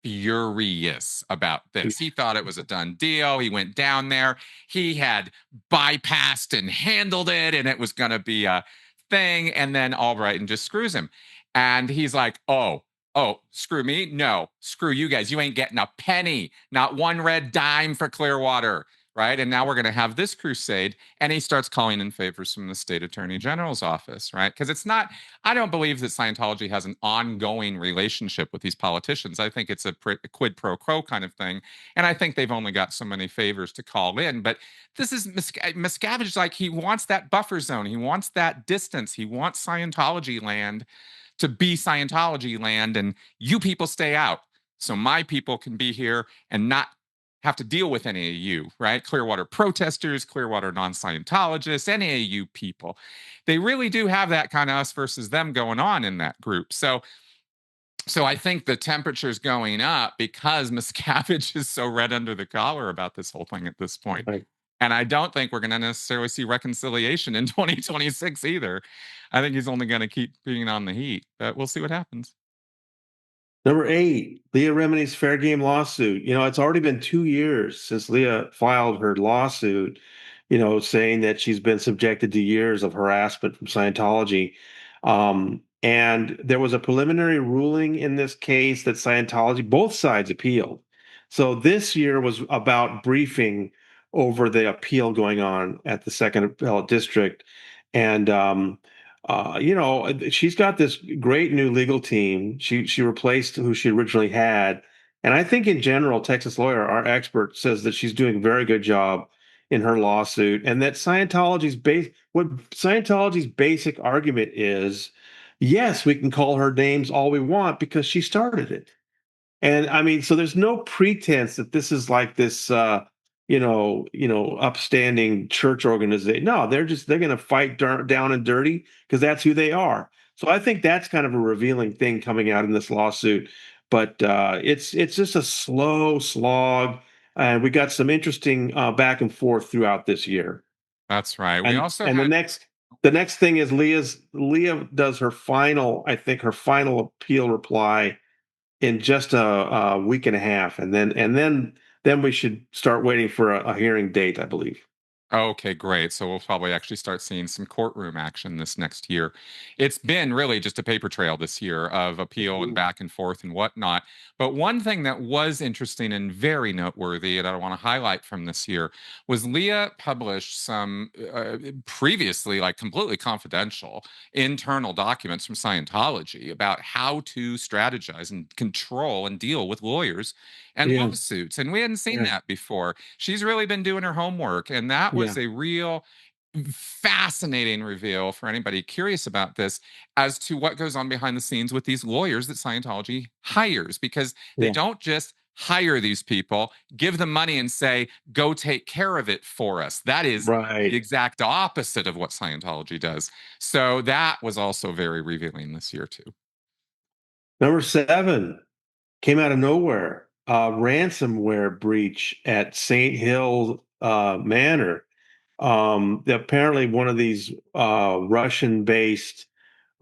furious about this. He thought it was a done deal. He went down there. He had bypassed and handled it, and it was going to be a thing. And then Albrighton just screws him. And he's like, oh, screw me? No, screw you guys. You ain't getting a penny, not one red dime for Clearwater. Right. And now we're going to have this crusade. And he starts calling in favors from the state attorney general's office. Right. Because it's not, I don't believe that Scientology has an ongoing relationship with these politicians. I think it's a quid pro quo kind of thing. And I think they've only got so many favors to call in. But this is Miscavige, like he wants that buffer zone. He wants that distance. He wants Scientology land to be Scientology land. And you people stay out. So my people can be here and not have to deal with any of you, right? Clearwater protesters, Clearwater non-Scientologists, any of you people. They really do have that kind of us versus them going on in that group. So I think the temperature's going up because Miscavige is so red under the collar about this whole thing at this point. Right. And I don't think we're going to necessarily see reconciliation in 2026 either. I think he's only going to keep being on the heat, but we'll see what happens. Number eight, Leah Remini's fair game lawsuit. It's already been 2 years since Leah filed her lawsuit, saying that she's been subjected to years of harassment from Scientology. And there was a preliminary ruling in this case that Scientology, both sides appealed. So this year was about briefing over the appeal going on at the Second Appellate District. And she's got this great new legal team. She replaced who she originally had, And I think in general, Texas Lawyer, our expert, says that she's doing a very good job in her lawsuit, and that Scientology's basic argument is, yes, we can call her names all we want because she started it. And I mean, so there's no pretense that this is like this, upstanding church organization. No, they're going to fight down and dirty because that's who they are. So I think that's kind of a revealing thing coming out in this lawsuit. But it's just a slow slog, and we got some interesting back and forth throughout this year. That's right. We And also and had the next thing is Leah does her final, I think her final appeal reply in just a week and a half, and then we should start waiting for a hearing date, I believe. Okay, great. So we'll probably actually start seeing some courtroom action this next year. It's been really just a paper trail this year of appeal and Mhm. back and forth and whatnot. But one thing that was interesting and very noteworthy, and I want to highlight from this year, was Leah published some previously, like completely confidential internal documents from Scientology about how to strategize and control and deal with lawyers and Yeah, lawsuits. And we hadn't seen yeah, that before. She's really been doing her homework, and that was yeah, a real fascinating reveal for anybody curious about this as to what goes on behind the scenes with these lawyers that Scientology hires, because they yeah. don't just hire these people, give them money and say, go take care of it for us. That is the Right. exact opposite of what Scientology does. So that was also very revealing this year, too. Number 7 came out of nowhere. Ransomware breach at St. Hill Manor. Apparently, one of these Russian-based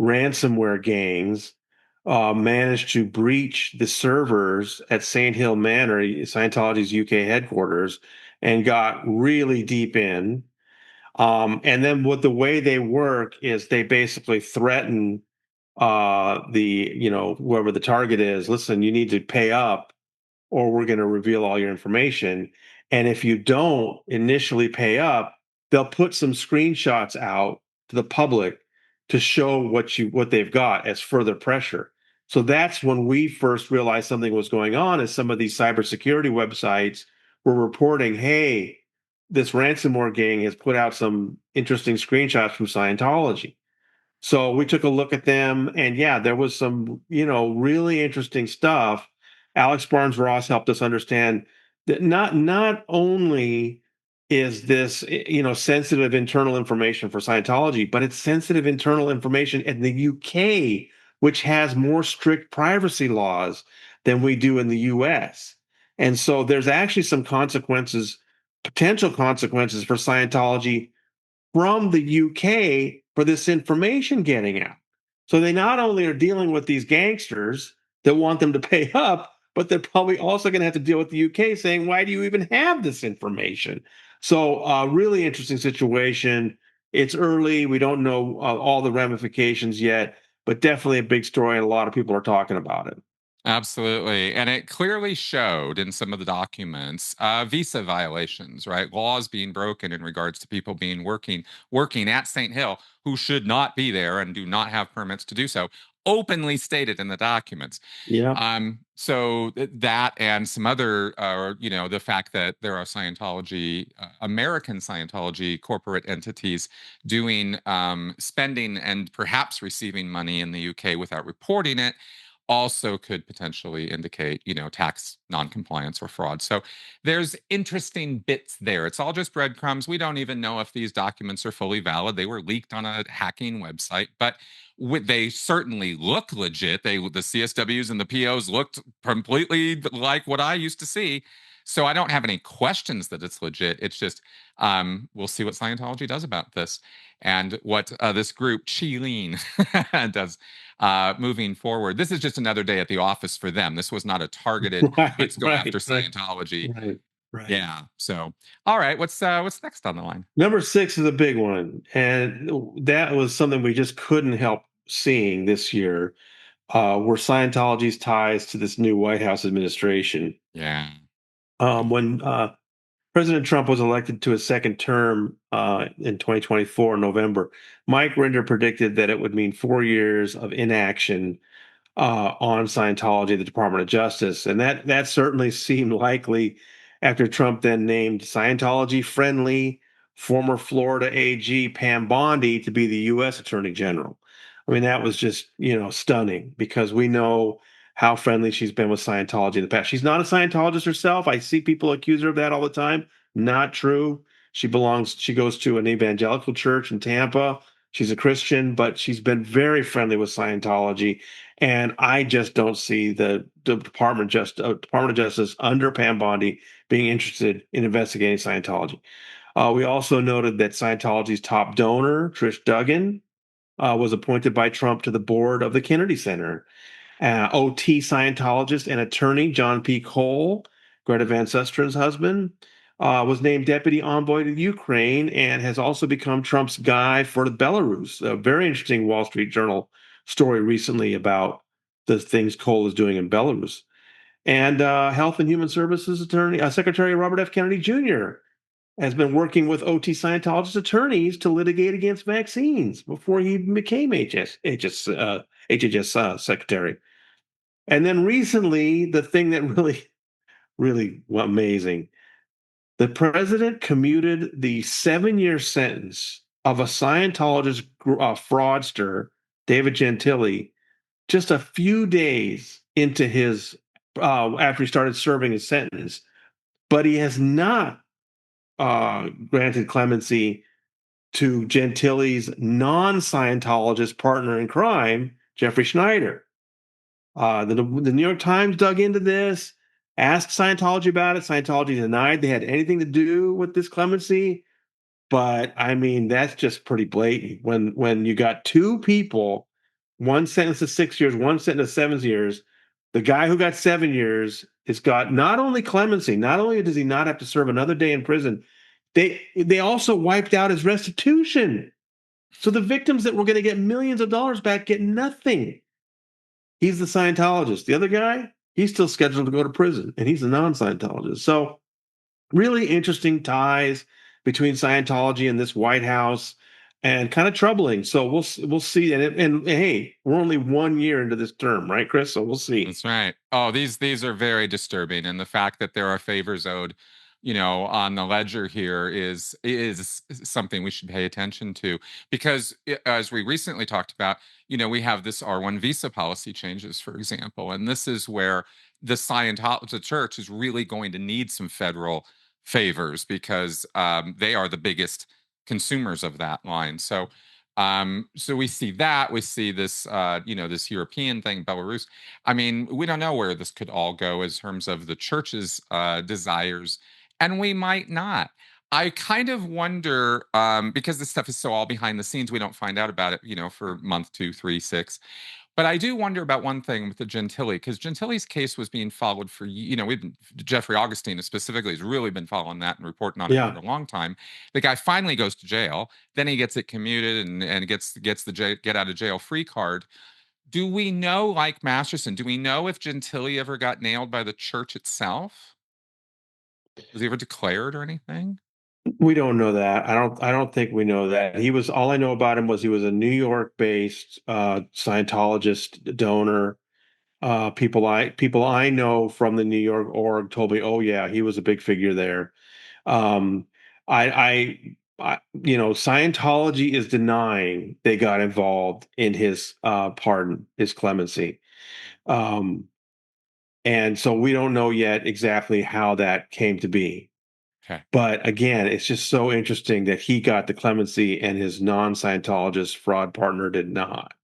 ransomware gangs managed to breach the servers at St. Hill Manor, Scientology's UK headquarters, and got really deep in. And then what the way they work is they basically threaten whoever the target is, listen, you need to pay up or we're going to reveal all your information. And if you don't initially pay up, they'll put some screenshots out to the public to show what they've got as further pressure. So that's when we first realized something was going on, as some of these cybersecurity websites were reporting, hey, this ransomware gang has put out some interesting screenshots from Scientology. So we took a look at them, and yeah, there was some, really interesting stuff. Alex Barnes Ross helped us understand that not only is this, sensitive internal information for Scientology, but it's sensitive internal information in the UK, which has more strict privacy laws than we do in the US. And so there's actually some consequences, potential consequences for Scientology from the UK for this information getting out. So they not only are dealing with these gangsters that want them to pay up, but they're probably also going to have to deal with the UK saying, why do you even have this information? So, really interesting situation. It's early. We don't know all the ramifications yet, but definitely a big story, and a lot of people are talking about it. Absolutely. And it clearly showed in some of the documents visa violations, right? Laws being broken in regards to people being working at St. Hill who should not be there and do not have permits to do so, openly stated in the documents. Yeah. That and some other, the fact that there are Scientology, American Scientology corporate entities doing spending and perhaps receiving money in the UK without reporting it also could potentially indicate, tax noncompliance or fraud. So there's interesting bits there. It's all just breadcrumbs. We don't even know if these documents are fully valid. They were leaked on a hacking website, but they certainly look legit. The CSWs and the POs looked completely like what I used to see. So I don't have any questions that it's legit. It's just we'll see what Scientology does about this and what this group Chi does moving forward. This is just another day at the office for them. This was not a targeted Right, let's go after right, right, Scientology. right, right. Yeah. So all right, what's next on the line? Number 6 is a big one, and that was something we just couldn't help seeing this year. Were Scientology's ties to this new White House administration. Yeah. When President Trump was elected to his second term in 2024 November, Mike Rinder predicted that it would mean 4 years of inaction on Scientology, the Department of Justice, and that certainly seemed likely after Trump then named Scientology friendly former Florida AG Pam Bondi to be the U.S. Attorney General. I mean, that was just stunning because we know how friendly she's been with Scientology in the past. She's not a Scientologist herself. I see people accuse her of that all the time. Not true. She goes to an evangelical church in Tampa. She's a Christian, but she's been very friendly with Scientology. And I just don't see the Department of Justice under Pam Bondi being interested in investigating Scientology. We also noted that Scientology's top donor, Trish Duggan, was appointed by Trump to the board of the Kennedy Center. OT Scientologist and attorney John P. Cole, Greta Van Susteren's husband, was named deputy envoy to Ukraine and has also become Trump's guy for Belarus. A very interesting Wall Street Journal story recently about the things Cole is doing in Belarus. And Health and Human Services attorney, Secretary Robert F. Kennedy Jr. has been working with OT Scientologist attorneys to litigate against vaccines before he became HHS secretary. And then recently, the thing that really amazing, the president commuted the 7-year sentence of a Scientologist fraudster, David Gentili, just a few days into his after he started serving his sentence. But he has not granted clemency to Gentili's non-Scientologist partner in crime, Jeffrey Schneider. The New York Times dug into this, asked Scientology about it. Scientology denied they had anything to do with this clemency. But I mean, that's just pretty blatant. When you got two people, one sentenced to 6 years, one sentenced to 7 years, the guy who got 7 years has got not only clemency, not only does he not have to serve another day in prison, they also wiped out his restitution. So the victims that were going to get millions of dollars back get nothing. He's the Scientologist. The other guy, he's still scheduled to go to prison, and he's a non-Scientologist. So really interesting ties between Scientology and this White House, and kind of troubling. So we'll see. And hey, we're only 1 year into this term, right, Chris? So we'll see. That's right. Oh, these are very disturbing, and the fact that there are favors owed, on the ledger here is something we should pay attention to because, as we recently talked about, we have this R1 visa policy changes, for example, and this is where the church is really going to need some federal favors because they are the biggest consumers of that line. So we see that, we see this, this European thing, Belarus. I mean, we don't know where this could all go in terms of the church's desires, and we might not. I kind of wonder because this stuff is so all behind the scenes, we don't find out about it, for month 2, 3, 6. But I do wonder about one thing with the Gentili, because Gentili's case was being followed for, Jeffrey Augustine specifically has really been following that and reporting on it Yeah. for a long time. The guy finally goes to jail, then he gets it commuted and gets the get out of jail free card. Do we know, like Masterson, do we know if Gentili ever got nailed by the church itself? Was he ever declared or anything? We don't know that. I don't think we know that. All I know about him was he was a New York-based Scientologist donor. People I know from the New York org told me, oh yeah, he was a big figure there. Um, Scientology is denying they got involved in his pardon, his clemency. Um, and so we don't know yet exactly how that came to be. Okay. But again, it's just so interesting that he got the clemency and his non-Scientologist fraud partner did not.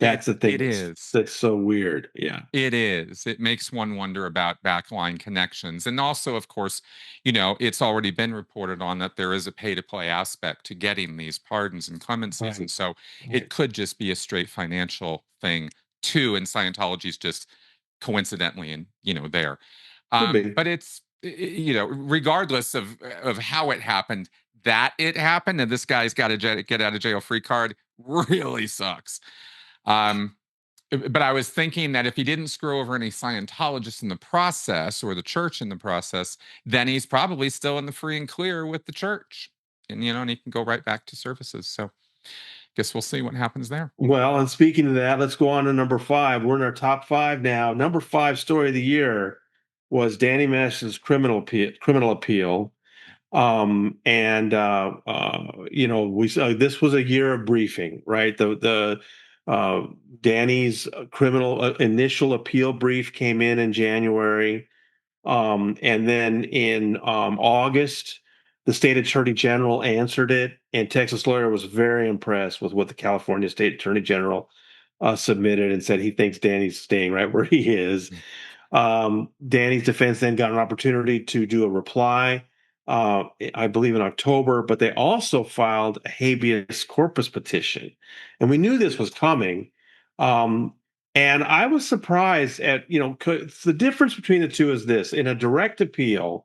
It That's the thing it is. that's so weird. Yeah. It is. It makes one wonder about backline connections. And also, of course, it's already been reported on that there is a pay to play aspect to getting these pardons and clemencies. And Right. so Right. it could just be a straight financial thing too. And Scientology's just coincidentally and there. Could be. But it's regardless of how it happened, that it happened and this guy's got a get out of jail free card really sucks. Um, but I was thinking that if he didn't screw over any Scientologists in the process or the church in the process, then he's probably still in the free and clear with the church. And and he can go right back to services. So guess we'll see what happens there. Well, and speaking of that, let's go on to number five. We're in our top five now. Number five story of the year was Danny Mash's criminal appeal. We saw this was a year of briefing, right? Uh, Danny's criminal initial appeal brief came in January. And then in August, the state attorney general answered it, and Texas lawyer was very impressed with what the California state attorney general submitted and said he thinks Danny's staying right where he is. Danny's defense then got an opportunity to do a reply, I believe in October, but they also filed a habeas corpus petition. And we knew this was coming. Um, and I was surprised at, the difference between the two is this: in a direct appeal,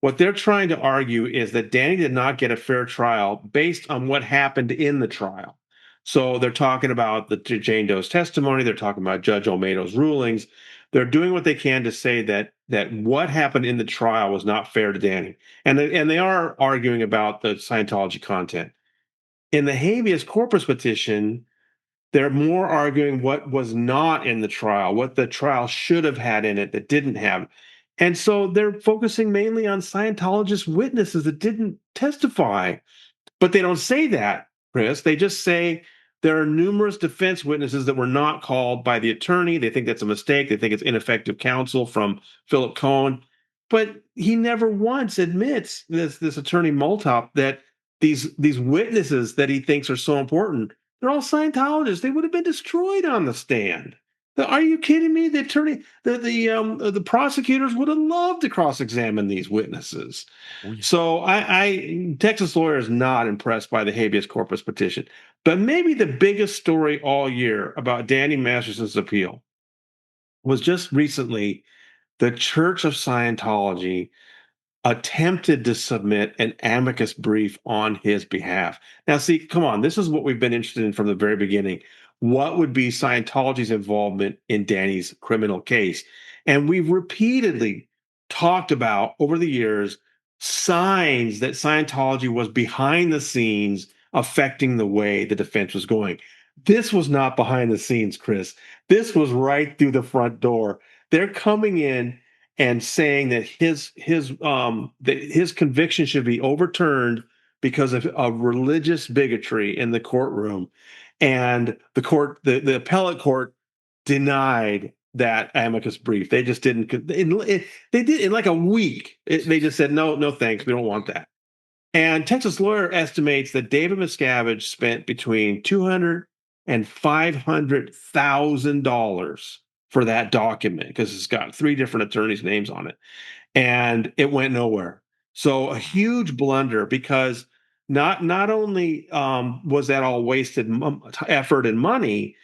what they're trying to argue is that Danny did not get a fair trial based on what happened in the trial. So they're talking about the Jane Doe's testimony. They're talking about Judge Olmedo's rulings. They're doing what they can to say that what happened in the trial was not fair to Danny, and they are arguing about the Scientology content. In the habeas corpus petition, they're more arguing what was not in the trial, what the trial should have had in it that didn't have. And so they're focusing mainly on Scientologist witnesses that didn't testify. But they don't say that, Chris. They just say there are numerous defense witnesses that were not called by the attorney. They think that's a mistake. They think it's ineffective counsel from Philip Cohen. But he never once admits, this attorney Multop, that these witnesses that he thinks are so important, they're all Scientologists. They would have been destroyed on the stand. Are you kidding me? The attorney, the prosecutors would have loved to cross-examine these witnesses. Oh, yeah. So Texas lawyer is not impressed by the habeas corpus petition. But maybe the biggest story all year about Danny Masterson's appeal was just recently the Church of Scientology attempted to submit an amicus brief on his behalf. Now, see, come on, this is what we've been interested in from the very beginning. What would be Scientology's involvement in Danny's criminal case? And we've repeatedly talked about over the years signs that Scientology was behind the scenes affecting the way the defense was going. This was not behind the scenes, Chris. This was right through the front door. They're coming in and saying that his conviction should be overturned because of religious bigotry in the courtroom, and the appellate court denied that amicus brief. They just didn't. They did in like a week. They just said no, no thanks. We don't want that. And Texas lawyer estimates that David Miscavige spent between $200,000 and $500,000 for that document because it's got three different attorneys' names on it, and it went nowhere. So a huge blunder because not only was that all wasted effort and money,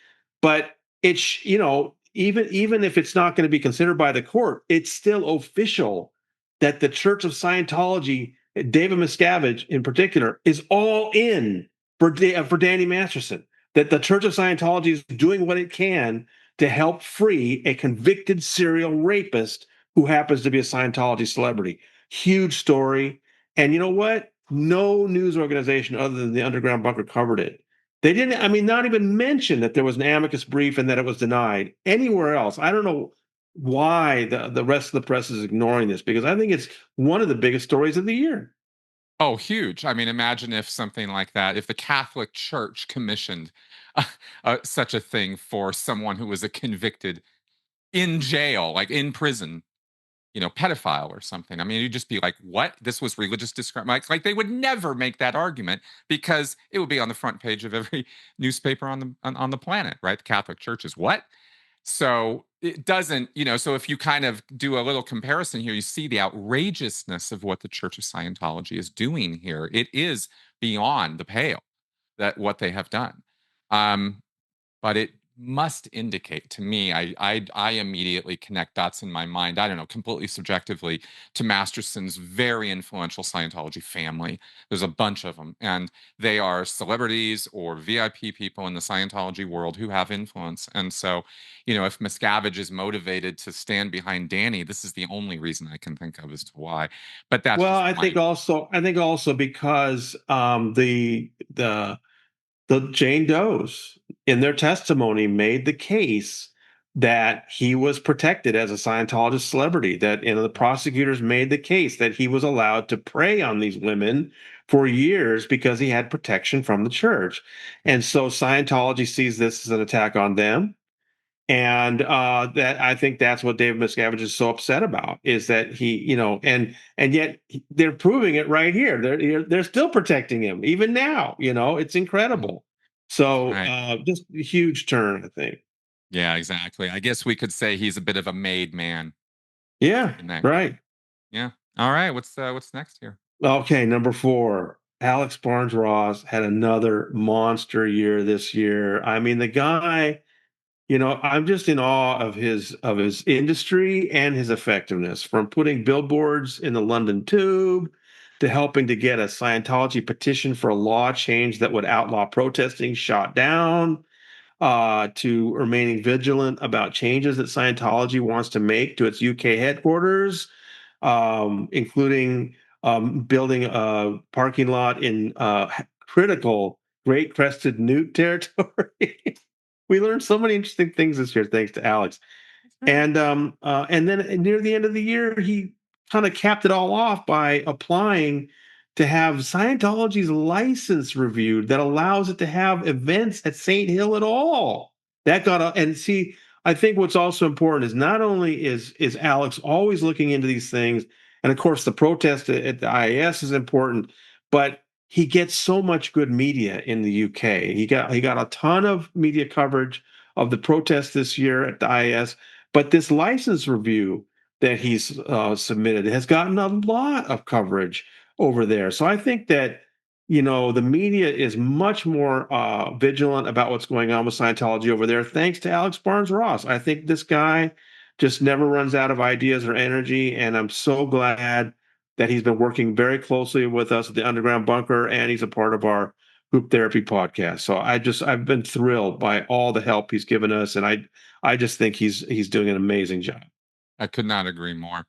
but it's even if it's not going to be considered by the court, it's still official that the Church of Scientology, David Miscavige in particular, is all in for Danny Masterson. That the Church of Scientology is doing what it can to help free a convicted serial rapist who happens to be a Scientology celebrity. Huge story. And you know what? No news organization other than the Underground Bunker covered it. They didn't, I mean, not even mention that there was an amicus brief and that it was denied anywhere else. I don't know why the rest of the press is ignoring this, because I think it's one of the biggest stories of the year. Oh, huge. I mean, imagine if something like that, if the Catholic Church commissioned such a thing for someone who was a convicted in jail, like in prison, pedophile or something. I mean, you'd just be like, what? This was religious discrimination. Like they would never make that argument because it would be on the front page of every newspaper on the planet, right? The Catholic Church is what? So it doesn't, so if you kind of do a little comparison here, you see the outrageousness of what the Church of Scientology is doing here. It is beyond the pale that what they have done. But it must indicate to me, I immediately connect dots in my mind, I don't know, completely subjectively, to Masterson's very influential Scientology family. There's a bunch of them, and they are celebrities or VIP people in the Scientology world who have influence. And so, if Miscavige is motivated to stand behind Danny, this is the only reason I can think of as to why. But that's Well, just I think also because the The Jane Does, in their testimony, made the case that he was protected as a Scientologist celebrity, that the prosecutors made the case that he was allowed to prey on these women for years because he had protection from the church. And so Scientology sees this as an attack on them. And that I think that's what David Miscavige is so upset about, is that he, and yet they're proving it right here. They're still protecting him even now. It's incredible. So Right. just a huge turn, I think. Yeah, exactly. I guess we could say he's a bit of a made man Yeah, in that. right. Yeah. All right. What's next here? Okay, number 4. Alex Barnes Ross had another monster year this year. I mean, the guy. I'm just in awe of his industry and his effectiveness, from putting billboards in the London Tube to helping to get a Scientology petition for a law change that would outlaw protesting shot down, to remaining vigilant about changes that Scientology wants to make to its UK headquarters, including building a parking lot in critical Great Crested Newt territory. We learned so many interesting things this year, thanks to Alex. That's right. And then near the end of the year, he kind of capped it all off by applying to have Scientology's license reviewed that allows it to have events at St. Hill at all. That got and see, I think what's also important is not only is Alex always looking into these things, and of course the protest at the IAS is important, but he gets so much good media in the UK. He got a ton of media coverage of the protest this year at the IAS, but this license review that he's submitted has gotten a lot of coverage over there. So I think that the media is much more vigilant about what's going on with Scientology over there, thanks to Alex Barnes Ross. I think this guy just never runs out of ideas or energy, and I'm so glad that he's been working very closely with us at the Underground Bunker, and he's a part of our group therapy podcast. So I've been thrilled by all the help he's given us, and I just think he's doing an amazing job. I could not agree more.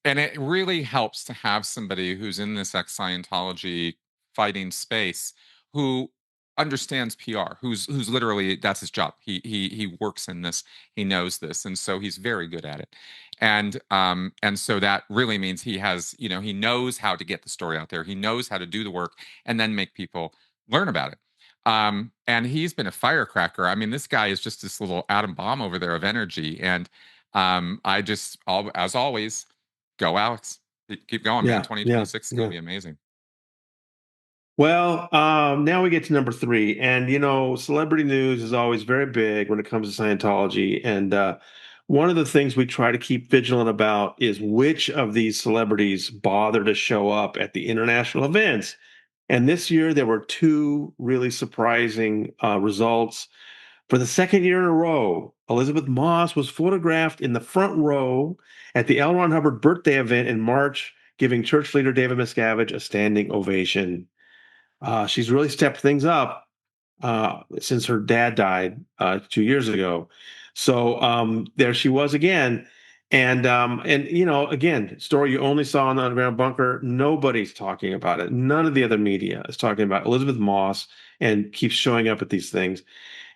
And it really helps to have somebody who's in this ex Scientology fighting space who understands PR, who's literally that's his job. He works in this, he knows this, and so he's very good at it. And so that really means he has, he knows how to get the story out there. He knows how to do the work and then make people learn about it. And he's been a firecracker. I mean, this guy is just this little atom bomb over there of energy. And as always, go Alex. Keep going, man. Yeah, yeah, 2026 is going to yeah. be amazing. Well, now we get to number 3, and celebrity news is always very big when it comes to Scientology. And one of the things we try to keep vigilant about is which of these celebrities bother to show up at the international events. And this year there were 2 really surprising results. For the second year in a row, Elizabeth Moss was photographed in the front row at the L. Ron Hubbard birthday event in March, giving church leader David Miscavige a standing ovation. She's really stepped things up since her dad died 2 years ago. So there she was again. And again, story you only saw in the Underground Bunker. Nobody's talking about it. None of the other media is talking about Elizabeth Moss, and keeps showing up at these things.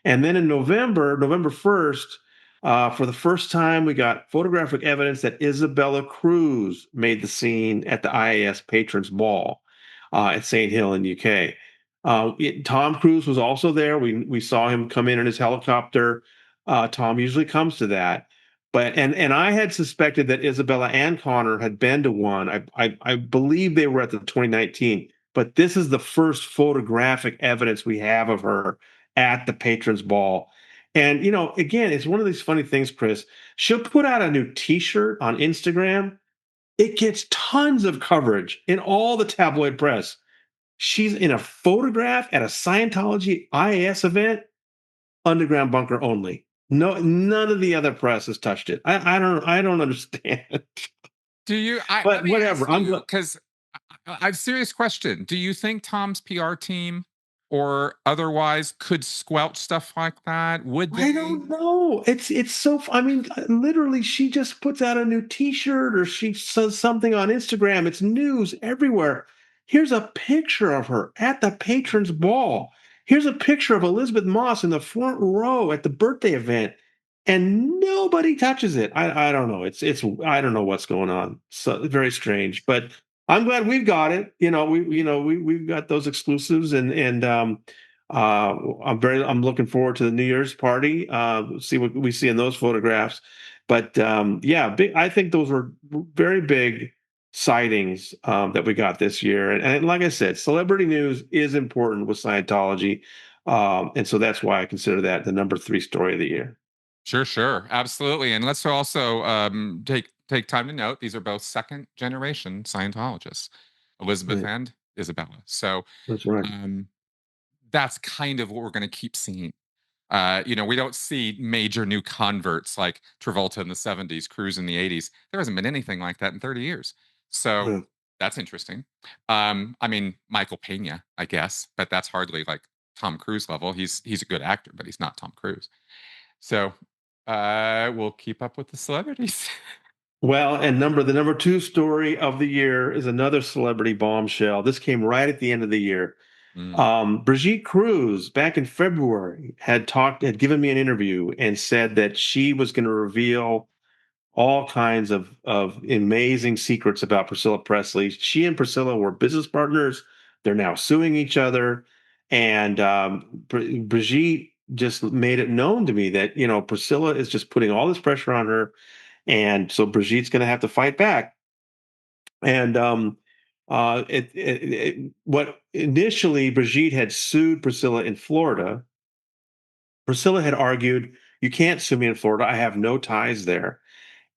And then in November 1st, for the first time, we got photographic evidence that Isabella Cruz made the scene at the IAS Patrons Ball at St. Hill in UK. Tom Cruise was also there. We saw him come in his helicopter. Tom usually comes to that, but and I had suspected that Isabella and Connor had been to one. I believe they were at the 2019, but this is the first photographic evidence we have of her at the Patrons Ball. And again, it's one of these funny things, Chris. She'll put out a new T-shirt on Instagram. It gets tons of coverage in all the tabloid press. She's in a photograph at a Scientology IAS event, Underground Bunker only. No, none of the other press has touched it. I don't understand. Do you? Let But me whatever. ask I'm you glad. because I have a serious question. Do you think Tom's PR team or otherwise could squelch stuff like that? Would I they? don't know. It's so. I mean, literally, she just puts out a new T-shirt or she says something on Instagram. It's news everywhere. Here's a picture of her at the patrons' ball. Here's a picture of Elizabeth Moss in the front row at the birthday event, and nobody touches it. I don't know. It's I don't know what's going on. So very strange, but I'm glad we've got it. We've got those exclusives, I'm looking forward to the New Year's party. See what we see in those photographs. But yeah, big. I think those were very big sightings that we got this year. And like I said, celebrity news is important with Scientology. And so that's why I consider that the number three story of the year. Sure, sure, absolutely. And let's also take time to note these are both second generation Scientologists, Elizabeth Right. and Isabella. So That's right. um, that's kind of what we're going to keep seeing. We don't see major new converts like Travolta in the 70s, Cruise in the 80s. There hasn't been anything like that in 30 years. So Yeah. that's interesting. I mean, Michael Pena, I guess, but that's hardly like Tom Cruise level. He's a good actor, but he's not Tom Cruise. So we'll keep up with the celebrities. Well, and the number two story of the year is another celebrity bombshell. This came right at the end of the year. Mm. Brigitte Cruz, back in February, had given me an interview and said that she was going to reveal all kinds of amazing secrets about Priscilla Presley. She and Priscilla were business partners. They're now suing each other, and Brigitte just made it known to me that Priscilla is just putting all this pressure on her, and so Brigitte's going to have to fight back. And what initially Brigitte had sued Priscilla in Florida. Priscilla had argued, "You can't sue me in Florida. I have no ties there."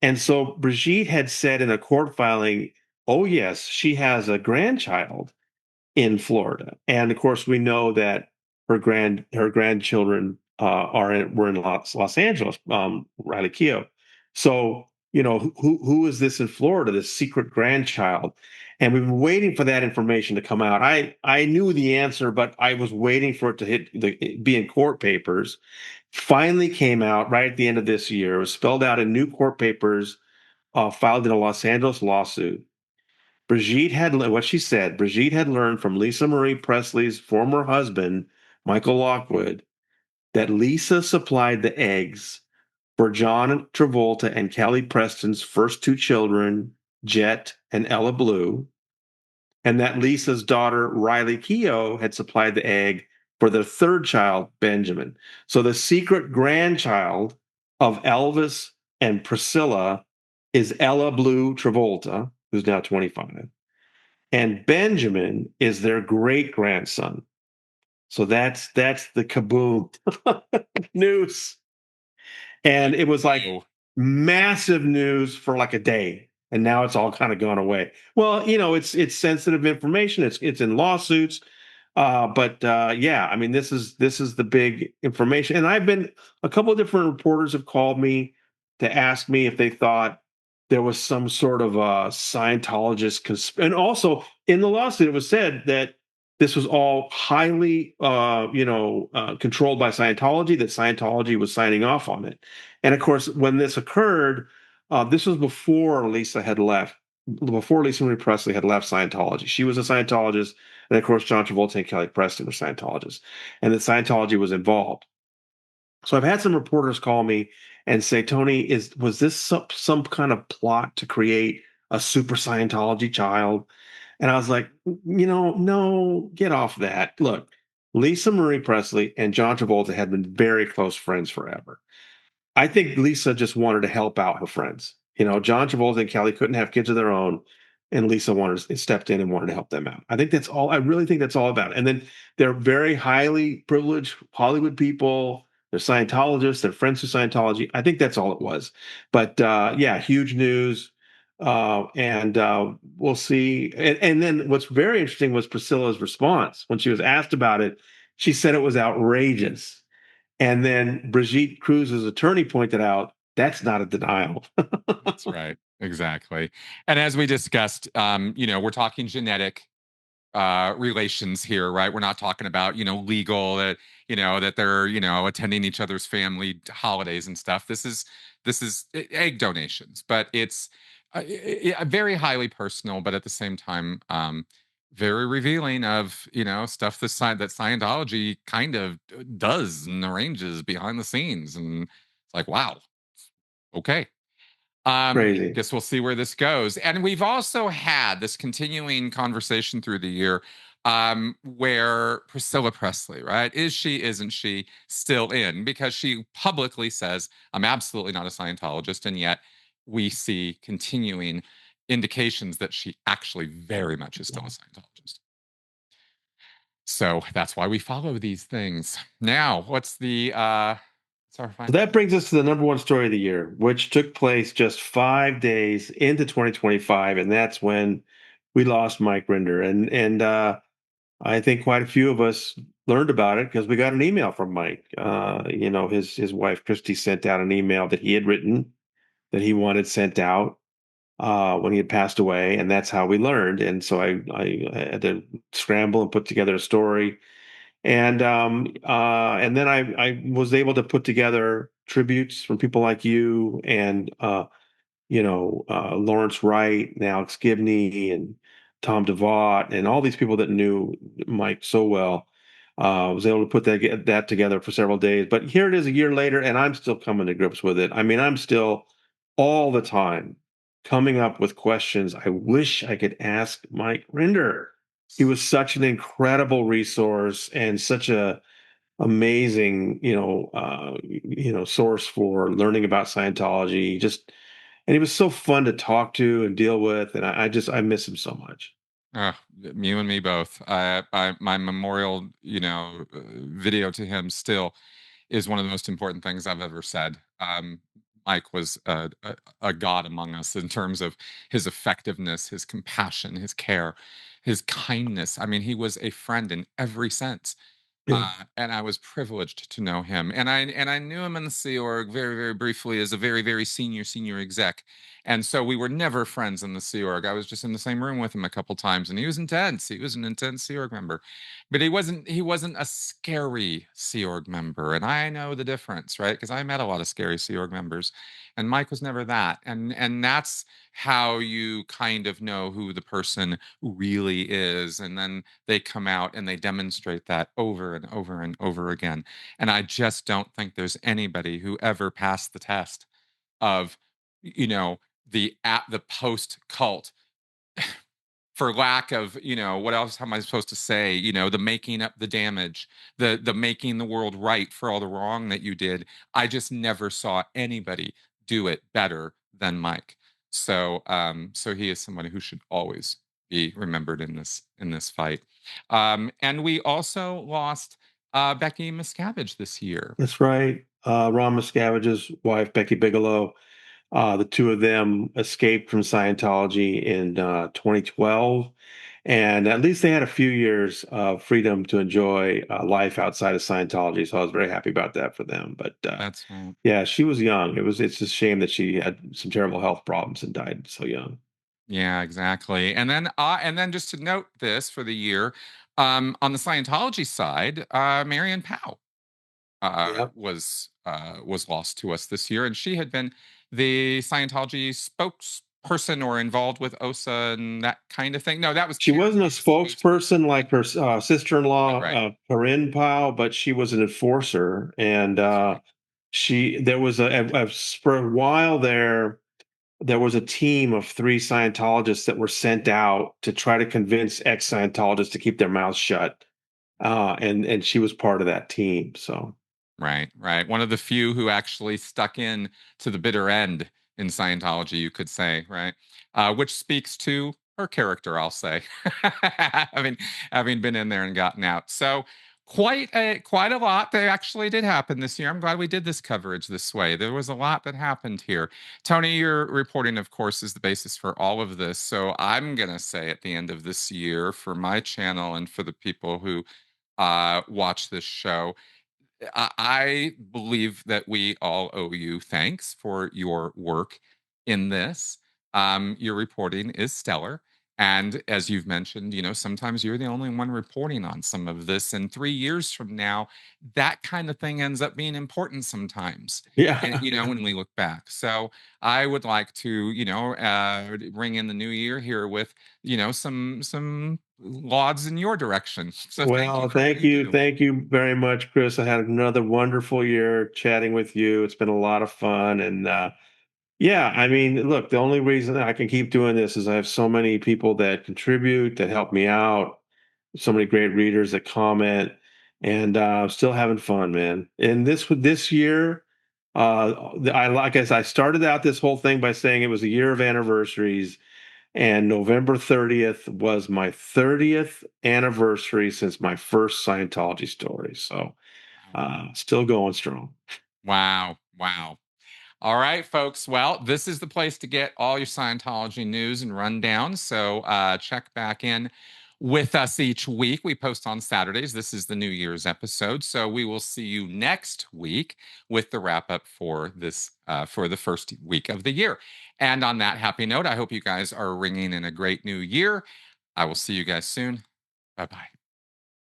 And so Brigitte had said in a court filing, "Oh yes, she has a grandchild in Florida." And of course, we know that her grandchildren were in Los Angeles, Riley Keough. So who is this in Florida? This secret grandchild, and we've been waiting for that information to come out. I knew the answer, but I was waiting for it to be in court papers. Finally came out right at the end of this year. It was spelled out in new court papers filed in a Los Angeles lawsuit. What she said, Brigitte had learned from Lisa Marie Presley's former husband, Michael Lockwood, that Lisa supplied the eggs for John Travolta and Kelly Preston's first two children, Jet and Ella Blue, and that Lisa's daughter, Riley Keough, had supplied the egg for their third child, Benjamin. So the secret grandchild of Elvis and Priscilla is Ella Blue Travolta, who's now 25. And Benjamin is their great grandson. So that's the kaboom news. And it was like Oh, massive news for like a day. And now it's all kind of gone away. Well, it's sensitive information. It's in lawsuits. But yeah, I mean, this is the big information. And a couple of different reporters have called me to ask me if they thought there was some sort of a Scientologist and also in the lawsuit it was said that this was all highly controlled by Scientology, that Scientology was signing off on it. And of course, when this occurred, this was before Lisa had left, before Lisa Marie Presley had left Scientology. She was a Scientologist, and of course, John Travolta and Kelly Preston were Scientologists, and that Scientology was involved. So I've had some reporters call me and say, "Tony, was this some kind of plot to create a super Scientology child?" And I was like, no, get off that. Look, Lisa Marie Presley and John Travolta had been very close friends forever. I think Lisa just wanted to help out her friends. John Travolta and Kelly couldn't have kids of their own, and Lisa stepped in and wanted to help them out. I think that's all. I really think that's all about it. And then they're very highly privileged Hollywood people. They're Scientologists. They're friends with Scientology. I think that's all it was. But yeah, huge news. And we'll see. And then what's very interesting was Priscilla's response when she was asked about it. She said it was outrageous. And then Brigitte Cruz's attorney pointed out that's not a denial. that's right. Exactly. And as we discussed, we're talking genetic relations here, right? We're not talking about, legal that, that they're, attending each other's family holidays and stuff. This is egg donations, but it's very highly personal, but at the same time, very revealing of, stuff that Scientology kind of does and arranges behind the scenes. And it's like, wow, okay. Crazy. Guess we'll see where this goes. And we've also had this continuing conversation through the year, where Priscilla Presley, right? Is she, isn't she still in? Because she publicly says, I'm absolutely not a Scientologist. And yet we see continuing indications that she actually very much is still a Scientologist. So that's why we follow these things. Now, what's the sorry, So fine. that brings us to the number one story of the year, which took place just 5 days into 2025, and that's when we lost Mike Rinder. And I think quite a few of us learned about it because we got an email from Mike. His wife Christy sent out an email that he had written that he wanted sent out when he had passed away, and that's how we learned. And so I had to scramble and put together a story, and then I was able to put together tributes from people like you and Lawrence Wright and Alex Gibney and Tom DeVaught and all these people that knew Mike so well. I was able to put that together for several days. But here it is a year later, and I'm still coming to grips with it. I mean, I'm still all the time coming up with questions I wish I could ask Mike Rinder. He was such an incredible resource and such a amazing, source for learning about Scientology. And he was so fun to talk to and deal with, and I miss him so much. You and me both. My memorial, video to him still is one of the most important things I've ever said. Mike was a god among us in terms of his effectiveness, his compassion, his care, his kindness. I mean, he was a friend in every sense. Yeah. And I was privileged to know him, and I knew him in the Sea Org very, very briefly as a very, very senior exec, and so we were never friends in the Sea Org. I was just in the same room with him a couple times, and he was intense. He was an intense Sea Org member, but he wasn't a scary Sea Org member, and I know the difference, right? Because I met a lot of scary Sea Org members, and Mike was never that, and that's how you kind of know who the person really is, and then they come out and they demonstrate that over and over and over again. And I just don't think there's anybody who ever passed the test of, you know, the post cult, for lack of, what else am I supposed to say, the making up the damage, the making the world right for all the wrong that you did. I just never saw anybody do it better than Mike. So he is somebody who should always be remembered in this fight. And we also lost Becky Miscavige this year. That's right. Ron Miscavige's wife, Becky Bigelow, the two of them escaped from Scientology in 2012. And at least they had a few years of freedom to enjoy life outside of Scientology. So I was very happy about that for them. But That's right. yeah, she was young. It's a shame that she had some terrible health problems and died so young. Yeah, exactly. And then just to note this for the year, on the Scientology side, Marianne Powell Yep. was lost to us this year, and she had been the Scientology spokesperson or involved with OSA and that kind of thing. No, that was She wasn't a Charity's spokesperson like her Right, sister-in-law, right, Corinne Powell, but she was an enforcer. And that's right. there was for a while there was a team of three Scientologists that were sent out to try to convince ex-Scientologists to keep their mouths shut. And she was part of that team. So Right, right. One of the few who actually stuck in to the bitter end in Scientology, you could say, right? Which speaks to her character, I'll say, having having been in there and gotten out. So quite a lot that actually did happen this year. I'm glad we did this coverage this way. There was a lot that happened here. Tony, your reporting, of course, is the basis for all of this. So I'm gonna say at the end of this year, for my channel and for the people who watch this show, I believe that we all owe you thanks for your work in this. Your reporting is stellar, And as you've mentioned, sometimes you're the only one reporting on some of this. And 3 years from now, that kind of thing ends up being important sometimes. And, Yeah. when we look back. So I would like to, ring in the new year here with, some lauds in your direction. So thank you Well, for what thank you you. do. Thank you very much, Chris. I had another wonderful year chatting with you. It's been a lot of fun. And yeah, I mean, look, the only reason I can keep doing this is I have so many people that contribute, that help me out, so many great readers that comment, and still having fun, man. And this year, I like as I started out this whole thing by saying it was a year of anniversaries, and November 30th was my 30th anniversary since my first Scientology story. So still going strong. Wow. Wow. All right, folks. Well, this is the place to get all your Scientology news and rundown. So check back in with us each week. We post on Saturdays. This is the New Year's episode. So we will see you next week with the wrap up for this for the first week of the year. And on that happy note, I hope you guys are ringing in a great new year. I will see you guys soon. Bye bye.